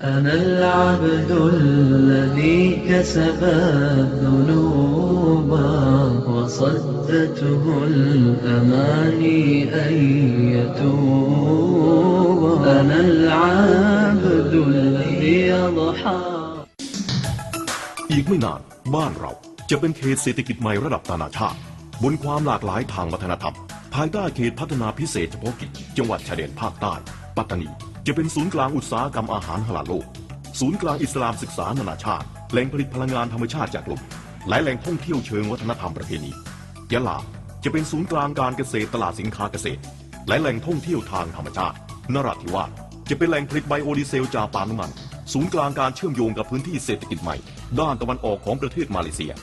أنا العبد الذي كسب الذنوب وصدته الأماني أن يتوب أنا العبد الذي يضحى อีกไม่นานบ้านเราจะเป็นเขตเศรษฐกิจใหม่ระดับนานาชาติบนความหลากหลายทางวัฒนธรรมภายใต้เขตพัฒนาพิเศษเฉพาะกิจจังหวัดชายแดนภาคใต้ปัตตานีจะเป็นศูนย์กลางอุตสาหกรรมอาหารฮลาลโลกศูนย์กลางอิสลามศึกษานานาชาติแหล่งผลิตพลังงานธรรมชาติจากลมและแหล่งท่องเที่ยวเชิงวัฒนธรรมประเพณียะลาจะเป็นศูนย์กลางการเกษตรตลาดสินค้าเกษตรและแหล่งท่องเที่ยวทางธรรมชาตินราธิวาสจะเป็นแหล่งผลิตไบโอดีเซลจากปาล์มน้ำมันศูนย์กลางการเชื่อมโยงกับพื้นที่เศรษฐกิจใหม่ด้านตะวันออกของประเทศมาเลเซีย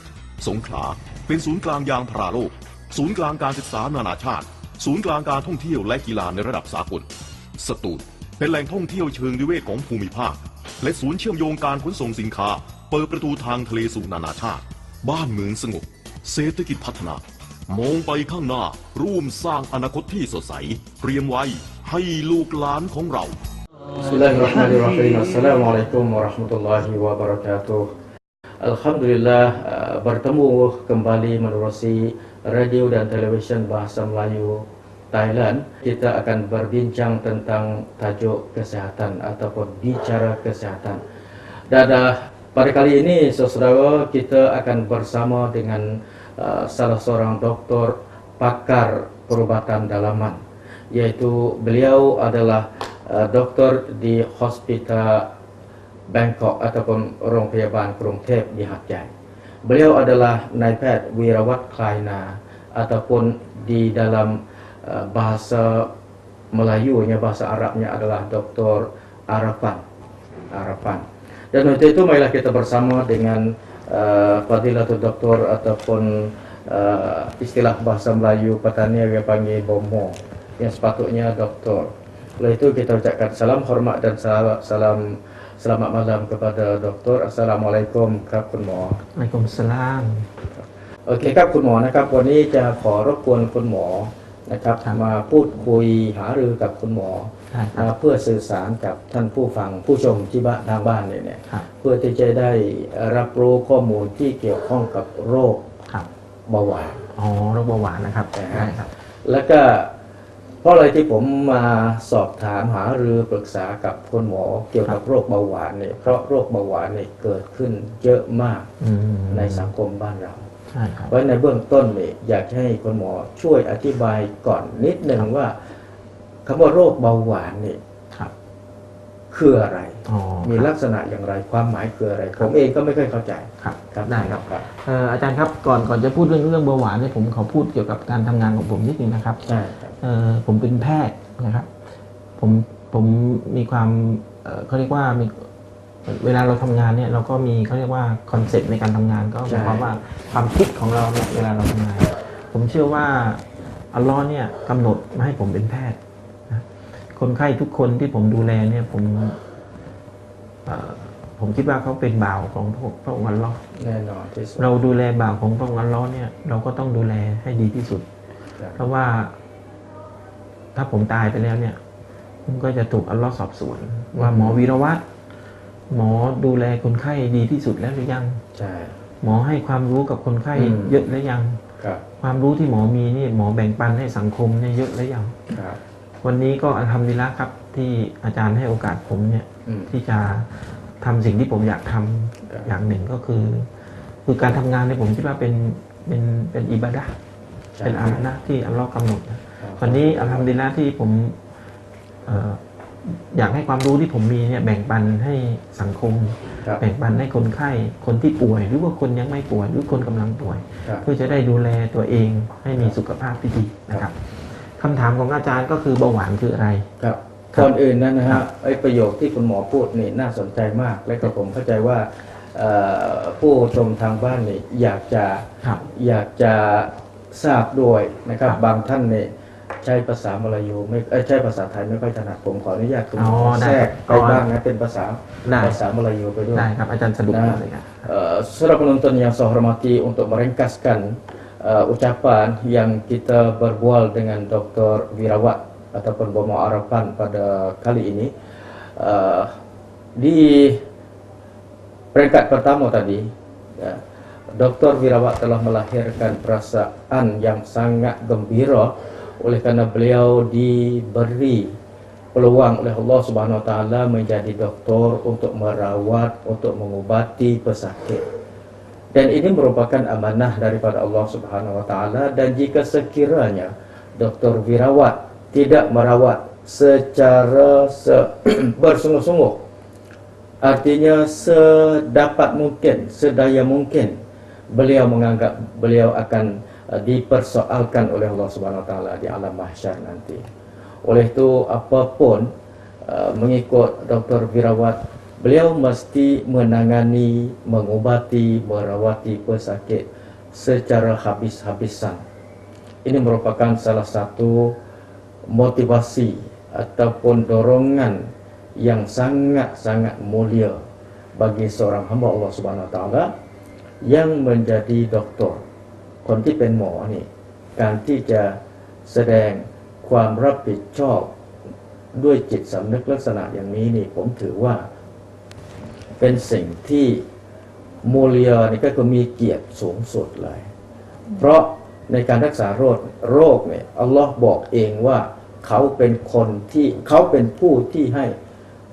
สงขลาเป็นศูนย์กลางยางพาราโลกศูนย์กลางการศึกษานานาชาติศูนย์กลางการท่องเที่ยวและกีฬาในระดับสากลสตูลเป็นแหล่งท่องเที่ยวเชิงนิเวศของภูมิภาคและศูนย์เชื่อมโยงการขนส่งสินค้าเปิดประตูทางทะเลสู่นานาชาติบ้านเมืองสงบเศรษฐกิจพัฒนามองไปข้างหน้าร่วมสร้างอนาคตที่สดใสเตรียมไว้ให้ลูกหลานของเราBismillahirrahmanirrahim. Assalamualaikum warahmatullahi wabarakatuh. Alhamdulillah bertemu kembali menerusi radio dan televisyen Bahasa Melayu Thailand. Kita akan berbincang tentang tajuk kesehatan ataupun bicara kesehatan. Dan pada kali ini saudara kita akan bersama dengan salah seorang doktor pakar perubatan dalaman, yaitu beliau adalah doktor di Hospital Bangkok ataupun Rong Payabaan Krungthep di Hat Yai. Beliau adalah Naipat Wirawat Klaina ataupun di dalam bahasa Melayunya, bahasa Arabnya adalah Dr. Arafan. Dan untuk itu marilah kita bersama dengan Fadilatul Doktor ataupun istilah bahasa Melayu Patani yang panggil Bomo, yang sepatutnya doktor. Oleh itu kita ucapkan salam hormat dan salam selamat malam kepada doktor. Assalamualaikum ครับคุณหมอ Waalaikumsalam โอเคครับคุณหมอนะครับวันนี้จะขอรบกวนคุณหมอนะครับมาพูดคุยหารือกับคุณหมอเพื่อสื่อสารกับท่านผู้ฟังผู้ชมที่บ้านทางบ้านเนี่ยเพื่อที่จะได้รับรู้ข้อมูลที่เกี่ยวข้องกับโรคเบาหวานโรคเบาหวานนะครับได้ครับแล้วก็เพราะอะไรที่ผมมาสอบถามหารือปรึกษากับคุณหมอเกี่ยวกับโรคเบาหวานเนี่ยเพราะโรคเบาหวานเนี่ยเกิดขึ้นเยอะมากในสังคมบ้านเราเพราะในเบื้องต้นเนี่ยอยากให้คุณหมอช่วยอธิบายก่อนนิดหนึ่งว่าคำว่าโรคเบาหวานเนี่ยคืออะไรมีลักษณะอย่างไรความหมายคืออะไรผมเองก็ไม่เคยเข้าใจครับได้ครับอาจารย์ครับก่อนจะพูดเรื่องเบาหวานเนี่ยผมขอพูดเกี่ยวกับการทำงานของผมนิดนึงนะครับผมเป็นแพทย์นะครับผมมีความเขาเรียกว่ามีเวลาเราทำงานเนี่ยเราก็มีเขาเรียกว่าคอนเซ็ปต์ในการทำงานก็หมายความว่าความคิดของเราเนี่ยเวลาเราทำงานผมเชื่อว่าอัลลอฮ์เนี่ยกำหนดมาให้ผมเป็นแพทย์คนไข้ทุกคนที่ผมดูแลเนี่ยผมคิดว่าเขาเป็นบ่าวของพระองค์อัลลอฮ์แน่นอนที่สุดเราดูแลบ่าวของพระองค์อัลลอฮ์เนี่ยเราก็ต้องดูแลให้ดีที่สุดเพราะว่าถ้าผมตายไปแล้วเนี่ยผมก็จะถูกอัลลอฮ์สอบสวนว่าหมอวีรวัตรหมอดูแลคนไข้ดีที่สุดแล้วหรือยังหมอให้ความรู้กับคนไข้เยอะหรือยังความรู้ที่หมอมีนี่หมอแบ่งปันให้สังคมเนี่ยเยอะหรือยังวันนี้ก็อัลฮัมดุลิลละห์ครับที่อาจารย์ให้โอกาสผมเนี่ยที่จะทำสิ่งที่ผมอยากทำอย่างหนึ่งก็คือการทำงานเนี่ยผมคิดว่าเป็นอิบาดะห์เป็นอานะที่อัลลอฮ์กำหนดวันนี้อัลฮัมดุลิลละห์ที่ผมอยากให้ความรู้ที่ผมมีเนี่ยแบ่งปันให้สังคมแบ่งปันให้คนไข้คนที่ป่วยหรือว่าคนยังไม่ป่วยหรือคนกำลังป่วยเพื่อจะได้ดูแลตัวเองให้มีสุขภาพที่ดีนะครับคำถามของอาจารย์ก็คือเบาหวานคืออะไรครับก่อนอื่นนั้นนะฮะไอ้ประโยคที่คุณหมอพูดนี่น่าสนใจมากและก็ผมเข้าใจว่าผู้ชมทางบ้านนี่อยากจะทราบด้วยนะครับบางท่านเนี่ยใช้ภาษามลายูไม่ใช้ภาษาไทยไม่ค่อยถนัดผมขออนุญาตคุณหมอแทรกไปบ้างนะเป็นภาษามลายูไปด้วยได้ครับอาจารย์สะดวกเลยครับsaudara penonton yang saya hormati untuk meringkaskan ucapan yang kita berbual dengan Dr. Wirawat ataupun Bomo Arafan pada kali ini Di peringkat pertama tadi, ya, Dr. Wirawat telah melahirkan perasaan yang sangat gembira oleh kerana beliau diberi peluang oleh Allah Subhanahu Wa Taala menjadi doktor untuk merawat, untuk mengubati pesakit. Dan ini merupakan amanah daripada Allah Subhanahu Wa Taala, dan jika sekiranya Dr. Wirawat tidak merawat secara bersungguh-sungguh, artinya sedapat mungkin, sedaya mungkin, beliau menganggap beliau akan dipersoalkan oleh Allah Subhanahu Wa Taala di alam mahsyar nanti. Oleh itu, apapun mengikut Dr. Wirawat, beliau mesti menangani, mengubati, merawati pesakit secara habis-habisan. Ini merupakan salah satu motivasi ataupun dorongan yang sangat-sangat mulia bagi seorang hamba Allah Subhanahu Wa Taala yang menjadi doktor. คนที่เป็นหมอนี่การที่จะแสดงความรับผิดชอบด้วยจิตสำนึกลักษณะอย่างนี้นี่ผมถือว่าเป็นสิ่งที่มูเลียนี่ก็คือมีเกียรติสูงสุดเลยเพราะในการรักษาโรคเนี่ยอัลลอฮ์บอกเองว่าเขาเป็นคนที่เขาเป็นผู้ที่ให้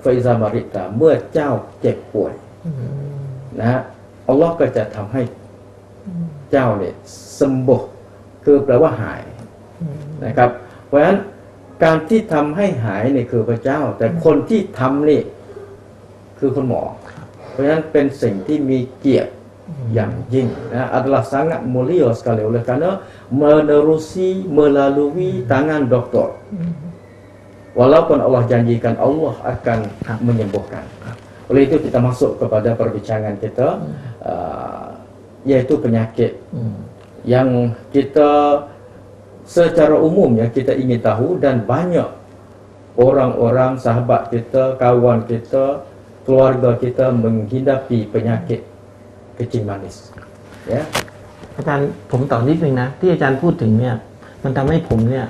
ไฟซามาริตาเมื่อเจ้าเจ็บป่วยนะฮะอัลลอฮ์ก็จะทำให้เจ้าเนี่ยสมบูรณ์คือแปลว่าหายนะครับเพราะฉะนั้นการที่ทำให้หายนี่คือพระเจ้าแต่คนที่ทำนี่คือคุณหมอเพราะฉะนั้นเป็นสิ่งที่มีเกียรติอย่างยิ่งนะ adalah sangat mulia sekali oleh kerana menerusi melalui tangan doktor walaupun Allah janjikan Allah akan menyembuhkan. Oleh itu kita masuk kepada perbincangan kita yaitu penyakit yang kita secara umumnya kita ingin tahu dan banyak orang-orang sahabat kita, kawan kita, keluarga kita menghidapi penyakit kencing manis. Ya. อาจารย์ผมต่อนิดนึงนะที่อาจารย์พูดถึงเนี่ยมันทำให้ผมเนี่ย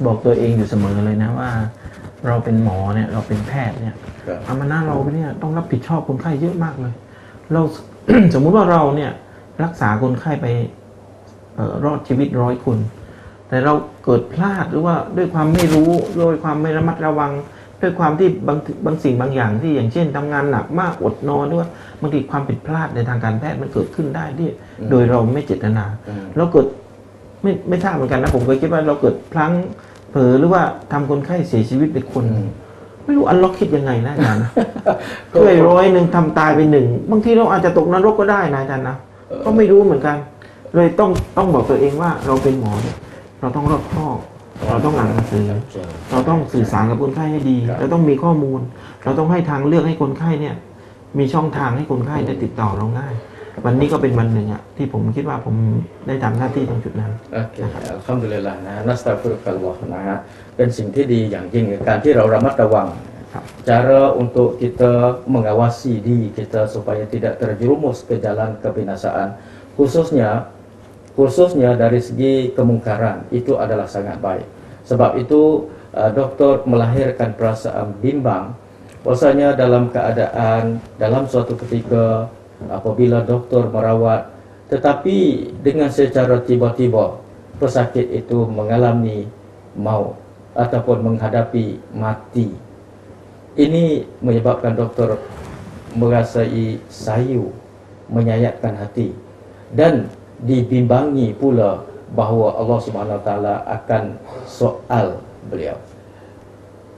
บอกตัวเองอยู่เสมอเลยนะว่าเราเป็นหมอเนี่ยเราเป็นแพทย์เนี่ยอามานะเราเนี่ยต้องรับผิดชอบคนไข้เยอะมากเลยเรา สมมุติว่าเราเนี่ยรักษาคนไข้ไปรอดชีวิต100 คนแต่เราเกิดพลาดหรือว่าด้วยความไม่รู้ด้วยความไม่ระมัดระวังด้วยความที่บางสิ่งบางอย่างที่อย่างเช่นทำงานหนักมากอดนอนด้วยบางทีความผิดพลาดในทางการแพทย์มันเกิดขึ้นได้ที่โดยเราไม่เจตนาเราเกิดไม่ทราบเหมือนกันนะผมเคยคิดว่าเราเกิดพลั้งเผลอหรือว่าทำคนไข้เสียชีวิตไปคนไม่รู้อัลเลาะห์คิดยังไงนะอาจารย์นะช่วย100ทำตายไป1บางทีเราอาจจะตกนรกก็ได้นะอาจารย์นะก็ไม่รู้เหมือนกันเลยต้องบอกตัวเองว่าเราเป็นหมอเนี่ยเราต้องรอบคอบเราต้องอ่านหนังสือเราต้องสื่อสารกับคนไข้ให้ดีเราต้องมีข้อมูลเราต้องให้ทางเลือกให้คนไข้เนี่ยมีช่องทางให้คนไข้ได้ติดต่อเราง่ายวันนี้ก็เป็นวันหนึ่งอ่ะที่ผมคิดว่าผมได้ทำหน้าที่ตรงจุดนั้นโอเคอัลฮัมดุลิลลาห์นะนัสตัฆฟิรุกัลลอฮ์นะฮะเป็นสิ่งที่ดีอย่างยิ่งในการที่เราระมัดระวังcara untuk kita mengawasi diri kita supaya tidak terjerumus ke jalan kebinasaan khususnya dari segi kemungkaran itu adalah sangat baik. Sebab itu doktor melahirkan perasaan bimbang bahwasanya dalam keadaan dalam suatu ketika apabila doktor merawat tetapi dengan secara tiba-tiba pesakit itu mengalami maut ataupun menghadapi mati. Ini menyebabkan doktor merasai sayu, menyayatkan hati dan dibimbangi pula bahawa Allah Subhanahu Wa Taala akan soal beliau.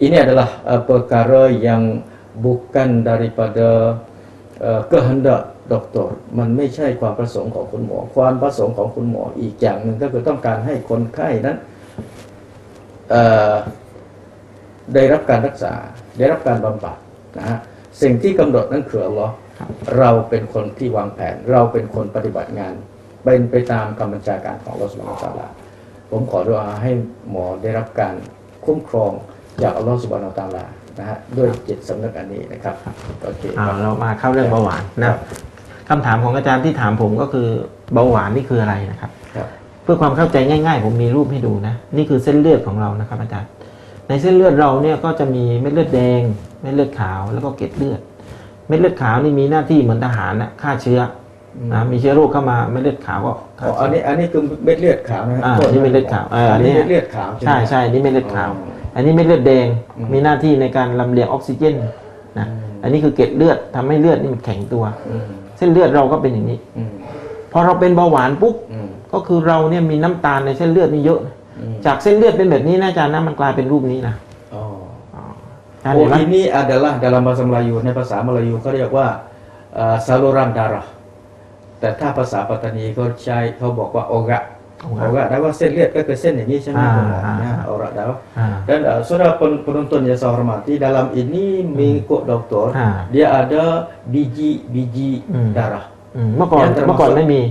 Ini adalah perkara yang bukan daripada kehendak doktor มันไม่ใช่ความประสงค์ของคุณหมอความประสงค์ของคุณหมออีกอย่างหนึ่งก็คือต้องการให้คนไข้นั้นได้รับการรักษาได้รับการบำบัดนะฮะสิ่งที่กำหนดนั้นคืออัลเลาะห์เราเป็นคนที่วางแผนเราเป็นคนปฏิบัติงานเป็นไปตามคำบัญชาการของอัลเลาะห์ซุบฮานะฮูวะตะอาลาผมขอดุอาให้หมอได้รับการคุ้มครองจากอัลเลาะห์ซุบฮานะฮูวะตะอาลานะฮะด้วยจิตสำนึกอันนี้นะครับโอเคเรามาเข้าเรื่องเบาหวานนะคำถามของอาจารย์ที่ถามผมก็คือเบาหวานนี่คืออะไรนะครับเพื่อความเข้าใจง่ายๆผมมีรูปให้ดูนะนี่คือเส้นเลือดของเรานะครับอาจารย์ในเส้นเลือดเราเนี่ยก็จะมีเม็ดเลือดแดงเม็ดเลือดขาวแล้วก็เกล็ดเลือด เม็ดเลือดขาวนี่มีหน้าที่เหมือนทหารนะฆ่าเชื้อนะมีเชื้อโรคเข้ามาเม็ดเลือดขาวก็ฆ่า อันนี้คือเม็ดเลือดขาวนะ นี่เม็ดเลือดขาวอันนี้เม็ดเลือดขาว ใช่ใช่นี่เม็ดเลือดขาว อันนี้เม็ดเลือดแดงมีหน้าที่ในการลำเลียงออกซิเจนนะอันนี้คือเกล็ดเลือดทำให้เลือดนี่มันแข็งตัวเส้นเลือดเราก็เป็นอย่างนี้พอเราเป็นเบาหวานปุ๊บก็คือเราเนี่ยมีน้ำตาลในเส้นเลือดนี่เยอะจากเส้นเลือดเป็นแบบนี้นะอาจารย์นะมันกลายเป็นรูปนี้นะini adalah dalam bahasa Melayu ในภาษามลายูเขาเรียกว่าsaluran darah แต่ถ้าภาษาปัตตานีเขาบอกว่าโอกะแปลว่าเส้นเลือดก็คือเส้นอย่างนี้ใช่ไหมคุณหมอนะโอกะdarah dan saudara penonton yang saya hormati dalam ini mengikut dokter dia ada biji darah เมื่อก่อนไม่มี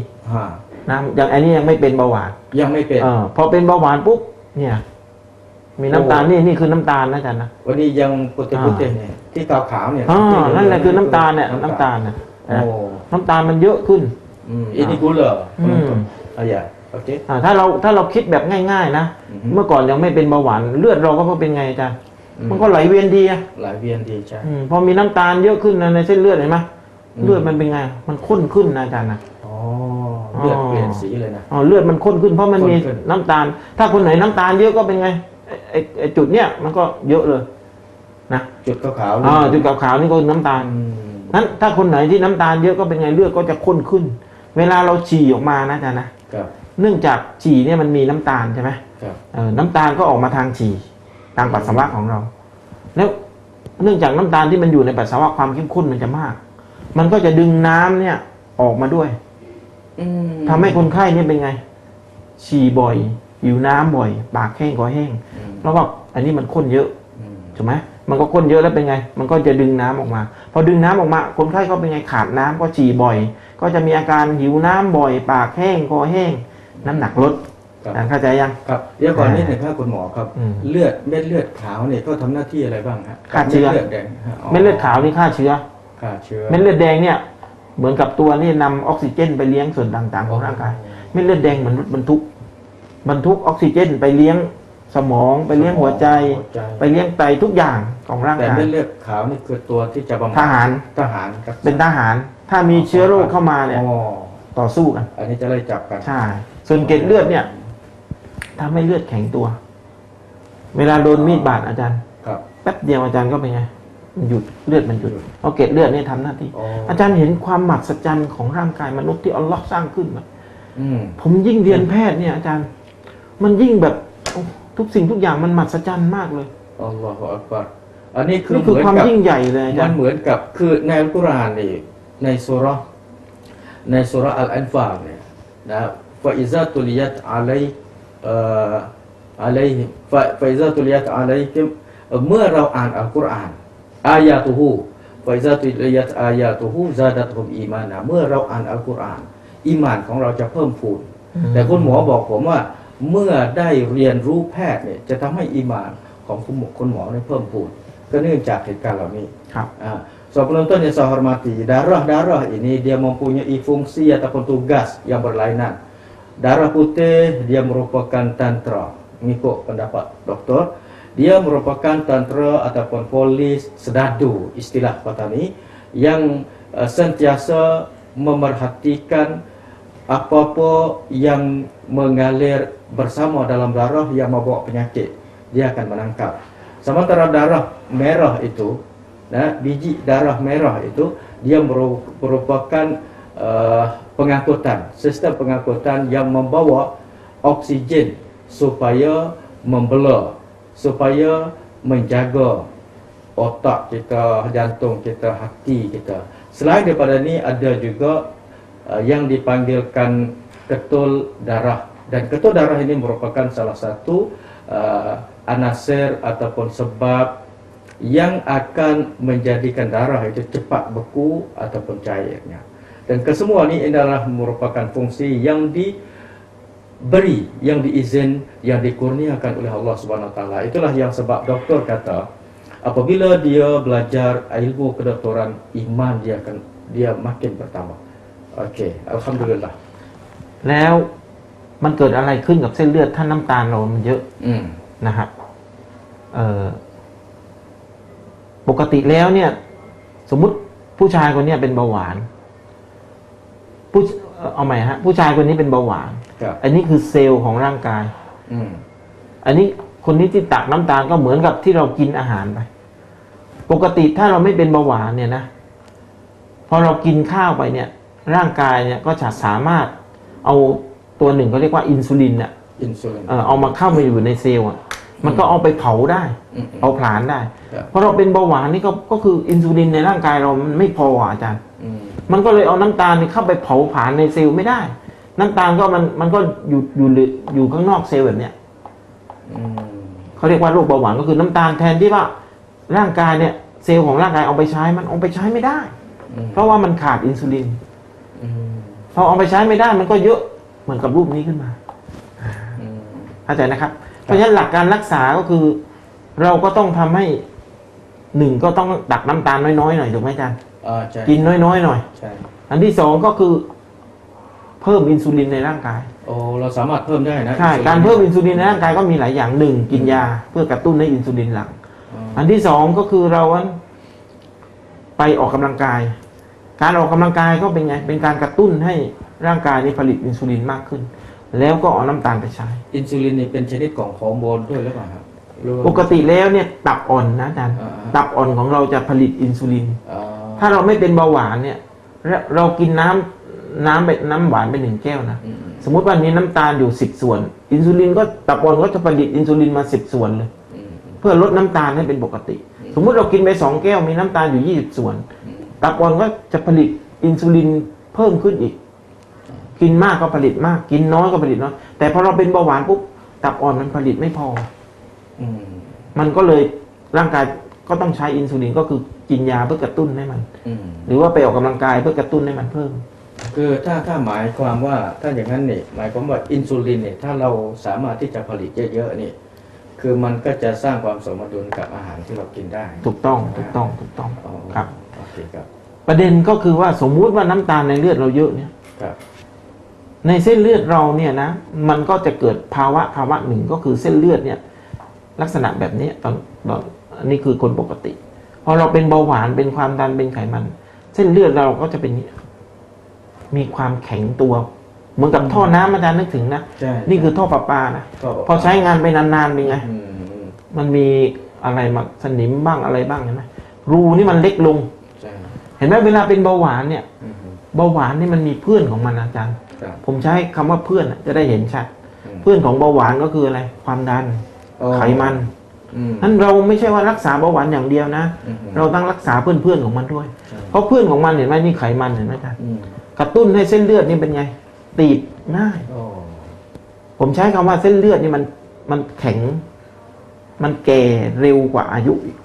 นะอย่างอันนี้ยังไม่เป็นเบาหวานยังไม่เป็นพอเป็นเบาหวานปุ๊บเนี่ยมีน้ำตาลนี่คือน้ำตาลนะอาจารย์นะวันนี้ยังปุตติเนี่ยที่ขาวๆเนี่ยนั่นแหละคือน้ำตาลเนี่ยน้ำตาลนะน้ำตาลมันเยอะขึ้นini gula yaโอเคถ้าเราคิดแบบง่ายๆนะเมื่อก่อนยังไม่เป็นเบาหวานเลือดเราก็เป็นไงอาจารย์มันก็ไหลเวียนดีไหลเวียนดีใช่พอมีน้ำตาลเยอะขึ้นในเส้นเลือดเห็นไหมเลือดมันเป็นไงมันข้นขึ้นนะอาจารย์นะเลือดเปลี่ยนสีเลยนะเลือดมันข้นขึ้นเพราะมันมีน้ำตาลถ้าคนไหนน้ำตาลเยอะก็เป็นไงไอ้จุดเนี้ยมันก็เยอะเลยนะจุดขาวๆจุดขาวๆนี่ก็น้ำตาลนั้นถ้าคนไหนที่น้ำตาลเยอะก็เป็นไงเลือดก็จะข้นขึ้นเวลาเราฉี่ออกมานะอาจารย์นะเนื่องจากฉี่เนี่ยมันมีน้ำตาลใช่ไหมน้ำตาลก็ออกมาทางฉี่ทางปัสสาวะของเราแล้วเนื่องจากน้ำตาลที่มันอยู่ในปัสสาวะความเข้มข้นมันจะมากมันก็จะดึงน้ำเนี่ยออกมาด้วยทำให้คนไข้เนี่ยเป็นไงฉี่บ่อยหิวน้ำบ่อยปากแห้งคอแห้งเพราะว่าอันนี้มันข้นเยอะถูกไหมมันก็ข้นเยอะแล้วเป็นไงมันก็จะดึงน้ำออกมาพอดึงน้ำออกมาคนไข้ก็เป็นไงขาดน้ำก็ฉี่บ่อยก็จะมีอาการหิวน้ำบ่อยปากแห้งคอแห้งน้ำหนักลดเข้าใจยังครับเดี๋ยวก่อนนิดหนึ่งครับคุณหมอครับเลือดเม็ดเลือดขาวเนี่ยก็ทำหน้าที่อะไรบ้างฮะฆ่าเชื้อเม็ดเลือดขาวนี่ฆ่าเชื้อเม็ดเลือดแดงเนี่ยเหมือนกับตัวนี่นำออกซิเจนไปเลี้ยงส่วนต่างๆของร่างกายเม็ดเลือดแดงเหมือนบรรทุกออกซิเจนไปเลี้ยงสมองไปเลี้ยงหัวใจไปเลี้ยงไตทุกอย่างของร่างกายแต่เม็ดเลือดขาวนี่คือตัวที่จะบำบัดทหารเป็นทหารถ้ามีเชื้อโรคเข้ามาเนี่ยต่อสู้กันอันนี้จะไล่จับกันใช่ส่วนเกล็ดเลือดเนี่ยทำให้เลือดแข็งตัวเวลาโดนมีดบาดอาจารย์แป๊บเดียวอาจารย์ก็เป็นไงมันหยุดเลือดมันหยุดเพราะเกล็ดเลือดนี่ทำหน้าที่อาจารย์เห็นความมหัศจรรย์ของร่างกายมนุษย์ที่อัลลอฮ์สร้างขึ้นไหมผมยิ่งเรียนแพทย์เนี่ยอาจารย์มันยิ่งแบบทุกสิ่งทุกอย่างมันมหัศจรรย์มากเลยอัลลอฮฺอักบัรอันนี้คือความยิ่งใหญ่เลยมันเหมือนกับคือในอัลกุรอานนี่ในสุราอัลอันฟาลเนี่ยนะฟาอิซาตุลิยัตอะลัยฟาอิซาตุลิยัตอะลัยเมื่อเราอ่านอัลกุรอานอายาตุฮูฟาอิซาตุลิยัตอายาตุฮูซาดัตฮุมอีมานะเมื่อเราอ่านอัลกุรอานอีมานของเราจะเพิ่มพูนแต่คุณหมอบอกผมว่าเมื่อได้เรียนรู้แพทย์เนี่ยจะทำให้อีมานของคุณหมอเนี่ยเพิ่มพูนก็เนื่องจากเหตุการณ์เหล่านี้So penonton yang saya hormati, darah ini dia mempunyai fungsi ataupun tugas yang berlainan. Darah putih dia merupakan tantra, mengikut pendapat doktor. Dia merupakan tantra ataupun polis sedadu istilah Patani yang sentiasa memerhatikan apa-apa yang mengalir bersama dalam darah yang membawa penyakit. Dia akan menangkap. Sementara darah merah itu, biji darah merah itu dia merupakan pengangkutan, sistem pengangkutan yang membawa oksigen supaya membela, supaya menjaga otak kita, jantung kita, hati kita. Selain daripada ini ada juga yang dipanggilkan ketul darah, dan ketul darah ini merupakan salah satu anasir ataupun sebab yang akan menjadikan darah itu cepat beku ataupun cairnya. Dan kesemua ini adalah merupakan fungsi yang diberi, yang diizin, yang dikurniakan oleh Allah Subhanahu Wa Taala. Itulah yang sebab doktor kata, apabila dia belajar ilmu kedokteran, iman dia makin bertambah. Okey, alhamdulillah. แล้วมันเกิดอะไรขึ้นกับเส้นเลือดถ้าน้ำตาลเรามันเยอะนะครับปกติแล้วเนี่ยสมมุติ ผู้ชายคนเนี้ยเป็นเบาหวานผู้เอาใหม่ฮะผู้ชายคนนี้เป็นเบาหวาน ครับ อันนี้คือเซลล์ของร่างกาย อืม อันนี้คนนี้ที่ตักน้ำตาลก็เหมือนกับที่เรากินอาหารไป ปกติถ้าเราไม่เป็นเบาหวานเนี่ยนะพอเรากินข้าวไปเนี่ย ร่างกายเนี่ยก็จะสามารถเอาตัวหนึ่งเขาเรียกว่าอินซูลินเนี่ย อินซูลิน เอามาเข้ามาอยู่ในเซลล์อ่ะมันก็เอาไปเผาได้ อืม เอาผลาญได้ ครับ เพราะเราเป็นเบาหวานนี่ก็คืออินซูลินในร่างกายเรามันไม่พออาจารย์ อืม มันก็เลยเอาน้ำตาลนี่เข้าไปเผาผลาญในเซลล์ไม่ได้ น้ำตาลก็มันก็อยู่ข้างนอกเซลล์แบบเนี้ย อืม เขาเรียกว่าโรคเบาหวานก็คือน้ำตาลแทนที่ว่าร่างกายเนี่ยเซลล์ของร่างกายเอาไปใช้มันเอาไปใช้ไม่ได้ อืม เพราะว่ามันขาดอินซูลิน อืม พอเอาไปใช้ไม่ได้มันก็เยอะเหมือนกับรูปนี้ขึ้นมา อืม เข้าใจนะครับ เพราะฉะนั้นหลักการรักษาก็คือ เราก็ต้องทำให้หนึ่งก็ต้องตักน้ำตาลน้อยๆหน่อยถูกไหมอาจารย์ ใช่ กินน้อยๆหน่อย ใช่ อันที่สองก็คือเพิ่มอินซูลินในร่างกาย โอ้เราสามารถเพิ่มได้นะ ใช่การเพิ่มอินซูลินในร่างกายก็มีหลายอย่างหนึ่งกินยาเพื่อกระตุ้นให้อินซูลินหลั่ง อ๋อ อันที่สองก็คือเราไปออกกำลังกาย การออกกำลังกายก็เป็นไง เป็นการกระตุ้นให้ร่างกายนี้ผลิตอินซูลินมากขึ้น แล้วก็เอาน้ำตาลไปใช้ อินซูลินนี่เป็นชนิดของฮอร์โมนด้วยหรือเปล่าครับหรือว่า ปกติแล้วเนี่ยตับอ่อนนะอาจารย์ อ่า ตับอ่อนของเราจะผลิตอินซูลิน อ๋อ ถ้าเราไม่เป็นเบาหวานเนี่ยเรากินน้ำหวานไป1 แก้วนะ อืม สมมุติว่ามีน้ำตาลอยู่10 ส่วน อินซูลินก็ตับอ่อนก็จะผลิตอินซูลินมา10 ส่วนเลย อืม เพื่อลดน้ำตาลให้เป็นปกติ สมมุติเรากินไป2 แก้วมีน้ำตาลอยู่20 ส่วน ตับอ่อนก็จะผลิตอินซูลินเพิ่มขึ้นอีก กินมากก็ผลิตมาก กินน้อยก็ผลิตน้อย แต่พอเราเป็นเบาหวานปุ๊บ ตับอ่อนมันผลิตไม่พอ อืม มันก็เลยร่างกายก็ต้องใช้อินซูลินก็คือกินยาเพื่อกระตุ้นให้มัน อืม หรือว่าไปออกกำลังกายเพื่อกระตุ้นให้มันเพิ่ม คือถ้าหมายความว่าถ้าอย่างนั้นเนี่ยหมายความว่าอินซูลินเนี่ยถ้าเราสามารถที่จะผลิตเยอะๆนี่คือมันก็จะสร้างความสมดุลกับอาหารที่เรากินได้ ถูกต้อง อ๋อ ครับ โอเคครับ ประเด็นก็คือว่าสมมุติว่าน้ำตาลในเลือดเราเยอะเนี่ย ครับ ในเส้นเลือดเราเนี่ยนะ มันก็จะเกิดภาวะหนึ่งก็คือเส้นเลือดเนี่ย ลักษณะแบบนี้ตอนอันนี้คือคนปกติ พอเราเป็นเบาหวานเป็นความดันเป็นไขมัน เส้นเลือดเราก็จะเป็นมีความแข็งตัว เหมือนกับท่อน้ำอาจารย์นึกถึงนะ ใช่ นี่คือท่อประปานะ ก็บอก พอใช้งานไปนานๆเป็นไง อืม มันมีอะไรมาสนิมบ้างอะไรบ้างเห็นไหมรูนี่มันเล็กลง ใช่ เห็นไหมเวลาเป็นเบาหวานเนี่ย อืม เบาหวานนี่มันมีเพื่อนของมันอาจารย์ ครับ ผมใช้คำว่าเพื่อนอะจะได้เห็นชัด อืม เพื่อนของเบาหวานก็คืออะไร ความดัน อ๋อ ไขมัน อืม นั้นเราไม่ใช่ว่ารักษาเบาหวานอย่างเดียวนะ อืม เราต้องรักษาเพื่อนๆของมันด้วย ใช่ เพราะเพื่อนของมันเห็นไหมนี่ไขมันเห็นไหมอาจารย์ อืม กระตุ้นให้เส้นเลือดนี่เป็นไง ตีบง่าย โอ้ ผมใช้คำว่าเส้นเลือดนี่มันแข็ง มันแก่เร็วกว่าอายุอีก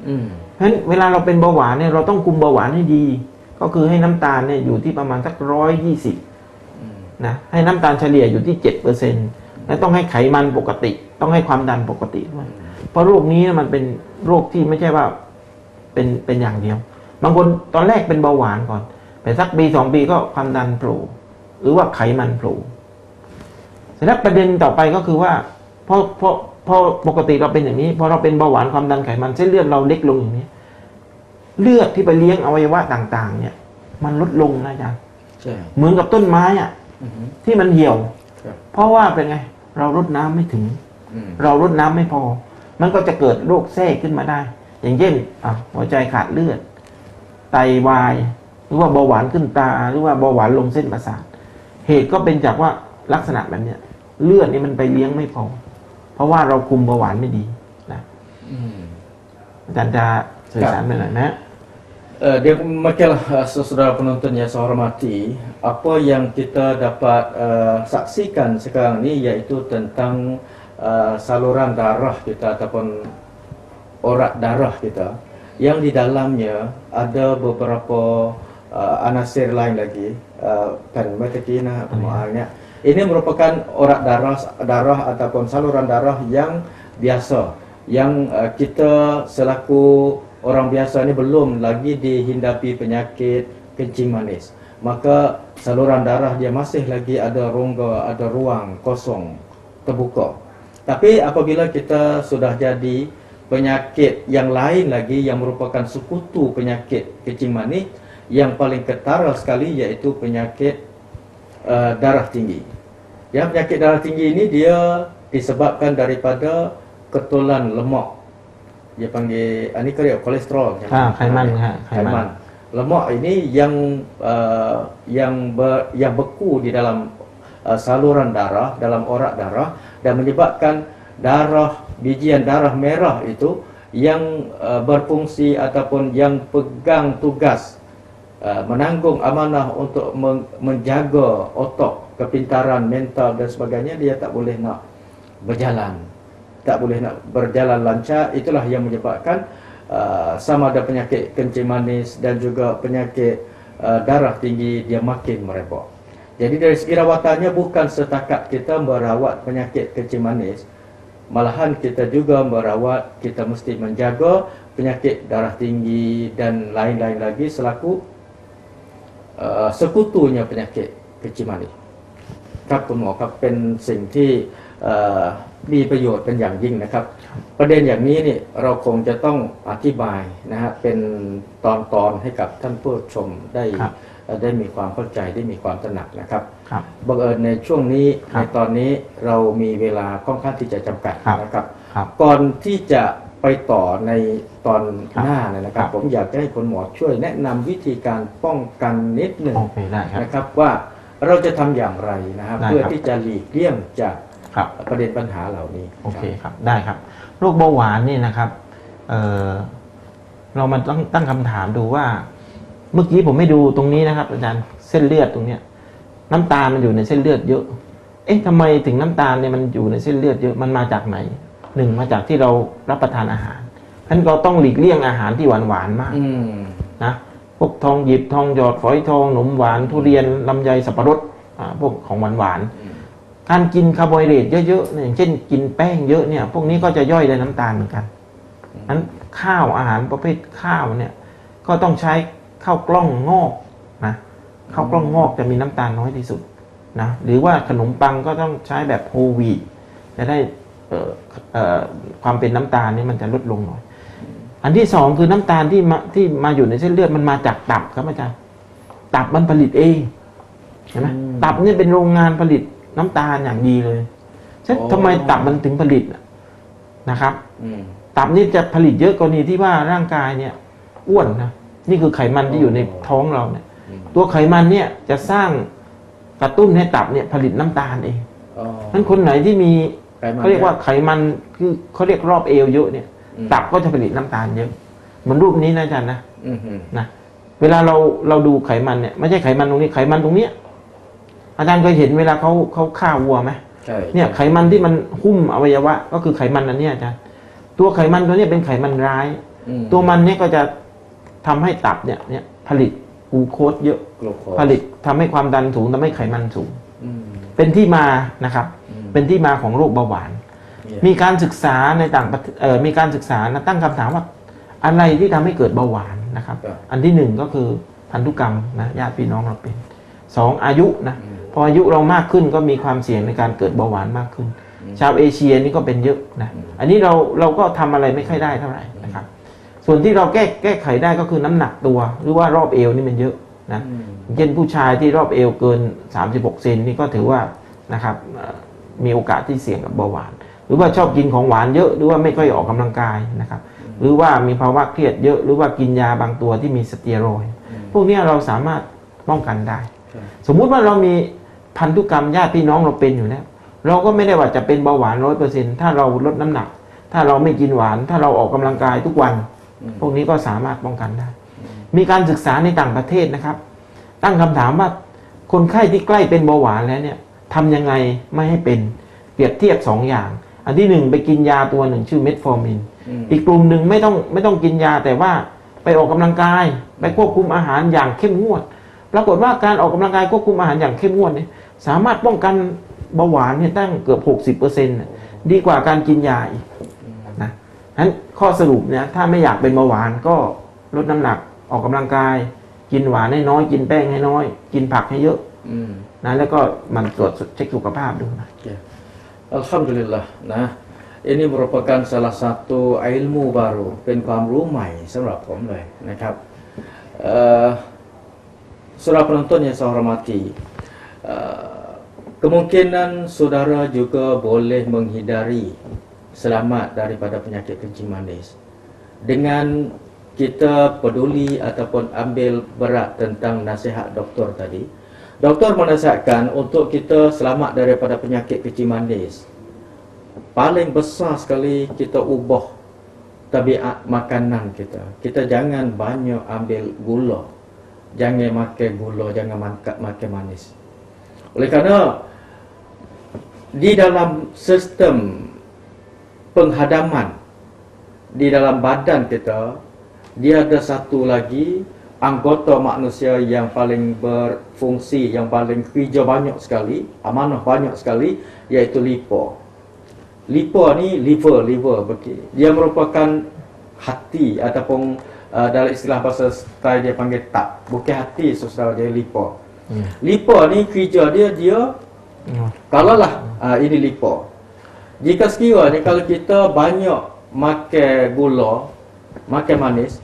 อืม เพราะฉะนั้นเวลาเราเป็นเบาหวานเนี่ยเราต้องคุมเบาหวานให้ดี ก็คือให้น้ำตาลเนี่ยอยู่ที่ประมาณสัก120 อืม นะให้น้ำตาลเฉลี่ยอยู่ที่ 7%และต้องให้ไขมันปกติ ต้องให้ความดันปกติด้วยเพราะโรคนี้มันเป็นโรคที่ไม่ใช่ว่าเป็นอย่างเดียว บางคนตอนแรกเป็นเบาหวานก่อนแต่สักปี2 ปีก็ความดันโผล่หรือว่าไขมันโผล่เสร็จแล้วประเด็นต่อไปก็คือว่าพอปกติเราเป็นอย่างนี้พอเราเป็นเบาหวานความดันไขมันเส้นเลือดเราเล็กลงอย่างนี้ เลือดที่ไปเลี้ยงอวัยวะต่าง ๆ เนี่ย มันลดลงนะอาจารย์ ใช่ เหมือนกับต้นไม้อ่ะ อืม ที่มันเหี่ยว ครับ เพราะว่าเป็นไง เรารดน้ำไม่ถึง อืม เรารดน้ำไม่พอ มันก็จะเกิดโรคแทรกขึ้นมาได้ อย่างเช่นหัวใจขาดเลือด ไตวาย หรือว่าเบาหวานขึ้นตา หรือว่าเบาหวานลงเส้นประสาท เหตุก็เป็นจากว่าลักษณะแบบเนี้ยเลือดนี่มันไปเลี้ยงไม่พอ เพราะว่าเราคุมเบาหวานไม่ดีนะ อืม อาจารย์จะสื่อสารไปหน่อยนะ Dia makilah saudara penonton yang saya hormati, apa yang kita dapat saksikan sekarang ni iaitu tentang saluran darah kita ataupun urat darah kita yang di dalamnya ada beberapa anasir lain lagi kan matatina pemahalnya. Ini merupakan urat darah ataupun saluran darah yang biasa yang kita selaku orang biasa ni belum lagi dihindapi penyakit kencing manis. Maka saluran darah dia masih lagi ada rongga, ada ruang kosong, terbuka. Tapi apabila kita sudah jadi penyakit yang lain lagi yang merupakan sekutu penyakit kencing manis yang paling ketara sekali, yaitu penyakit darah tinggi. Yang penyakit darah tinggi ini dia disebabkan daripada ketulan lemak. Dia panggil ini kira kolesterol. Kaiman. Lemak ini yang beku di dalam saluran darah, dalam orak darah, dan menyebabkan bijian darah merah itu yang berfungsi ataupun yang pegang tugas menanggung amanah untuk menjaga otak, kepintaran mental dan sebagainya, dia tak boleh nak berjalan lancar. Itulah yang menyebabkan sama ada penyakit kencing manis dan juga penyakit darah tinggi dia makin merebak. Jadi dari segi rawatannya bukan setakat kita merawat penyakit kencing manis, malahan kita juga merawat, kita mesti menjaga penyakit darah tinggi dan lain-lain lagi selaku sekutunya penyakit kencing manis. ครับคุณหมอครับเป็นสิ่งที่มีประโยชน์เป็นอย่างยิ่งนะครับประเด็นอย่างนี้นี่เราคงจะต้องอธิบายนะฮะเป็นตอนให้กับท่านผู้ชมได้มีความเข้าใจได้มีความตระหนักนะครับบังเอิญในช่วงนี้ในตอนนี้เรามีเวลาค่อนข้างที่จะจำกัดนะครับก่อนที่จะไปต่อในตอนหน้านะครับผมอยากจะให้คุณหมอช่วยแนะนำวิธีการป้องกันนิดหนึ่งนะครับว่าเราจะทำอย่างไรนะครับเพื่อที่จะหลีกเลี่ยงจากประเด็นปัญหาเหล่านี้โอเคครับได้ครับโรคเบาหวานนี่นะครับเรามาตั้งคำถามดูว่าเมื่อกี้ผมไม่ดูตรงนี้นะครับอาจารย์เส้นเลือดตรงเนี้ยน้ำตาลมันอยู่ในเส้นเลือดเยอะทำไมถึงน้ำตาลเนี่ยมันอยู่ในเส้นเลือดเยอะมันมาจากไหนหนึ่งมาจากที่เรารับประทานอาหารฉะนั้นเราต้องหลีกเลี่ยงอาหารที่หวานมากนะพวกทองหยิบทองหยอดฝอยทองขนมหวานทุเรียนลำไยสับปะรดพวกของหวานการกินคาร์โบไฮเดรตเยอะๆอย่างเช่นกินแป้งเยอะเนี่ยพวกนี้ก็จะย่อยได้น้ำตาลเหมือนกันนั้นข้าวอาหารประเภทข้าวเนี่ยก็ต้องใช้ข้าวกล้องงอกนะข้าวกล้องงอกจะมีน้ำตาลน้อยที่สุดนะหรือว่าขนมปังก็ต้องใช้แบบโฮลวีทจะได้ความเป็นน้ำตาลนี่มันจะลดลงหน่อยอันที่สองคือน้ำตาลที่มาอยู่ในเส้นเลือดมันมาจากตับครับอาจารย์ตับมันผลิตเองเห็นไหมตับเนี่ยเป็นโรงงานผลิตน้ำตาลอย่างดีเลยทำไมตับมันถึงผลิตนะครับตับนี่จะผลิตเยอะกรณีที่ว่าร่างกายเนี่ยอ้วนนะนี่คือไขมันที่อยู่ในท้องเราเนี่ยตัวไขมันเนี่ยจะสร้างกระตุ้นให้ตับเนี่ยผลิตน้ำตาลเองนั้นคนไหนที่มีเขาเรียกว่าไขมันคือเขาเรียกรอบเอวเยอะเนี่ยตับก็จะผลิตน้ำตาลเยอะเหมือนรูปนี้นะอาจารย์นะเวลาเราดูไขมันเนี่ยไม่ใช่ไขมันตรงนี้ไขมันตรงเนี้ยอาจารย์เคยเห็นเวลาเขาฆ่าวัวไหมเนี่ยไขมันที่มันหุ้มอวัยวะก็คือไขมันอันนี้อาจารย์ตัวไขมันตัวนี้เป็นไขมันร้ายตัวมันเนี่ยก็จะทำให้ตับเนี่ยผลิตกลูโคสเยอะผลิตทำให้ความดันสูงทำให้ไขมันสูงเป็นที่มานะครับเป็นที่มาของโรคเบาหวานมีการศึกษาในต่างประเทศมีการศึกษาตั้งคำถามว่าอะไรที่ทำให้เกิดเบาหวานนะครับอันที่หนึ่งก็คือพันธุกรรมนะญาติพี่น้องเราเป็นสองอายุนะพออายุเรามากขึ้นก็มีความเสี่ยงในการเกิดเบาหวานมากขึ้นชาวเอเชียนี่ก็เป็นเยอะนะอันนี้เราก็ทำอะไรไม่ค่อยได้เท่าไหร่นะครับส่วนที่เราแก้ไขได้ก็คือน้ำหนักตัวหรือว่ารอบเอวนี่มันเยอะนะเช่นผู้ชายที่รอบเอวเกิน36 เซนนี่ก็ถือว่านะครับมีโอกาสที่เสี่ยงกับเบาหวานหรือว่าชอบกินของหวานเยอะหรือว่าไม่ค่อยออกกำลังกายนะครับหรือว่ามีภาวะเครียดเยอะหรือว่ากินยาบางตัวที่มีสเตียรอยด์พวกนี้เราสามารถป้องกันได้สมมุติว่าเรามีพันธุกรรมญาติพี่น้องเราเป็นอยู่แล้วเราก็ไม่ได้ว่าจะเป็นเบาหวาน 100% ถ้าเราลดน้ำหนักถ้าเราไม่กินหวานถ้าเราออกกำลังกายทุกวันพวกนี้ก็สามารถป้องกันได้มีการศึกษาในต่างประเทศนะครับตั้งคำถามว่าคนไข้ที่ใกล้เป็นเบาหวานแล้วเนี่ยทำยังไงไม่ให้เป็นเปรียบเทียบ2 อย่างอันที่1ไปกินยาตัวหนึ่งชื่อเมทฟอร์มินอีกกลุ่มหนึ่งไม่ต้องกินยาแต่ว่าไปออกกำลังกายไปควบคุมอาหารอย่างเข้มงวดปรากฏว่าการออกกำลังกายควบคุมอาหารอย่างเข้มงวดเนี่ยสามารถป้องกันเบาหวานเนี่ยตั้งเกือบ 60% ดีกว่าการกินยาอีกนะฉะนั้นข้อสรุปเนี่ยถ้าไม่อยากเป็นเบาหวานก็ลดน้ำหนักออกกำลังกายกินหวานให้น้อยกินแป้งให้น้อยกินผักให้เยอะนะแล้วก็มันตรวจเช็คสุขภาพดูนะอัลฮัมดุลิลละนะ ini merupakan salah satu ilmu baru เป็นความรู้ใหม่สำหรับผมเลยนะครับsaudara penonton yang saya hormati, kemungkinan saudara juga boleh menghindari selamat daripada penyakit kencing manis dengan kita peduli ataupun ambil berat tentang nasihat doktor tadi. Doktor menasihatkan untuk kita selamat daripada penyakit kencing manis, paling besar sekali kita ubah tabiat makanan kita. Kita jangan banyak ambil gula, jangan makan gula, jangan makan manis. Oleh kerana di dalam sistem penghadaman di dalam badan kita, dia ada satu lagi anggota manusia yang paling berfungsi, yang paling kerja banyak sekali, amanah banyak sekali, iaitu liver. Liver ni liver dia merupakan hati ataupun dalam istilah bahasa Thai dia panggil tak, bukan hati, saudara, dia liver. Liver ni kerja dia kalaulah ini liver. Jika sekiranya kalau kita banyak makan gula, makan manis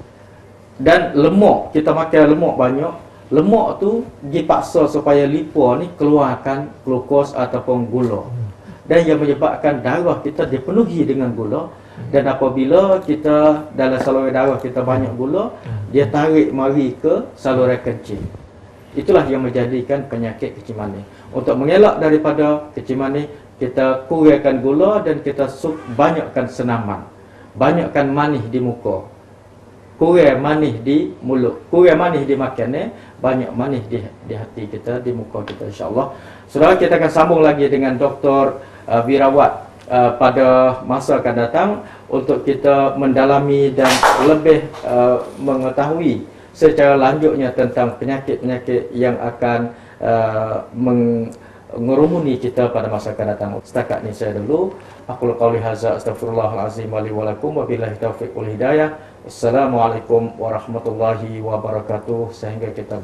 dan lemak, kita makan lemak banyak, lemak tu dipaksa supaya liver ni keluarkan glukos ataupun gula, dan yang menyebabkan darah kita dipenuhi dengan gula. Dan apabila kita dalam saluran darah kita banyak gula, dia tarik mari ke saluran kencing. Itulah yang menjadikan penyakit kencing manis. Untuk mengelak daripada kencing manis, kita kurangkan gula dan kita banyakkan senaman, banyakkan manis di muka, kurang manis di mulut, kurang manis di makan, banyak manis di hati kita, di muka kita, insya-Allah. Saudara, kita akan sambung lagi dengan Dr. Virawat pada masa akan datang untuk kita mendalami dan lebih mengetahui secara lanjutnya tentang penyakit-penyakit yang akan mengerumuni kita pada masa akan datang. Setakat ini saya dulu. Aku qauli hadza astaghfirullahalazim wa li wa lakum wa billahi taufiq wal hidayah. Assalamualaikum warahmatullahi wabarakatuh. Sehingga kita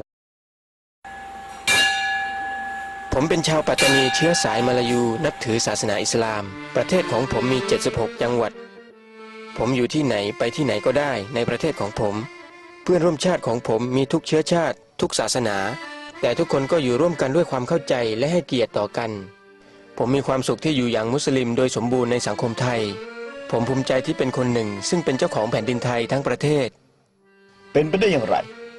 ผมเป็นชาวปัตตานีเชื้อสายมาลายูนับถือศาสนาอิสลามประเทศของผมมี76จังหวัดผมอยู่ที่ไหนไปที่ไหนก็ได้ในประเทศของผมเพื่อนร่วมชาติของผมมีทุกเชื้อชาติทุกศาสนาแต่ทุกคนก็อยู่ร่วมกันด้วยความเข้าใจและให้เกียรติต่อกันผมมีความสุขที่อยู่อย่างมุสลิมโดยสมบูรณ์ในสังคมไทยผมภูมิใจที่เป็นคนหนึ่งซึ่งเป็นเจ้าของแผ่นดินไทยทั้งประเทศเป็นไปได้อย่างไร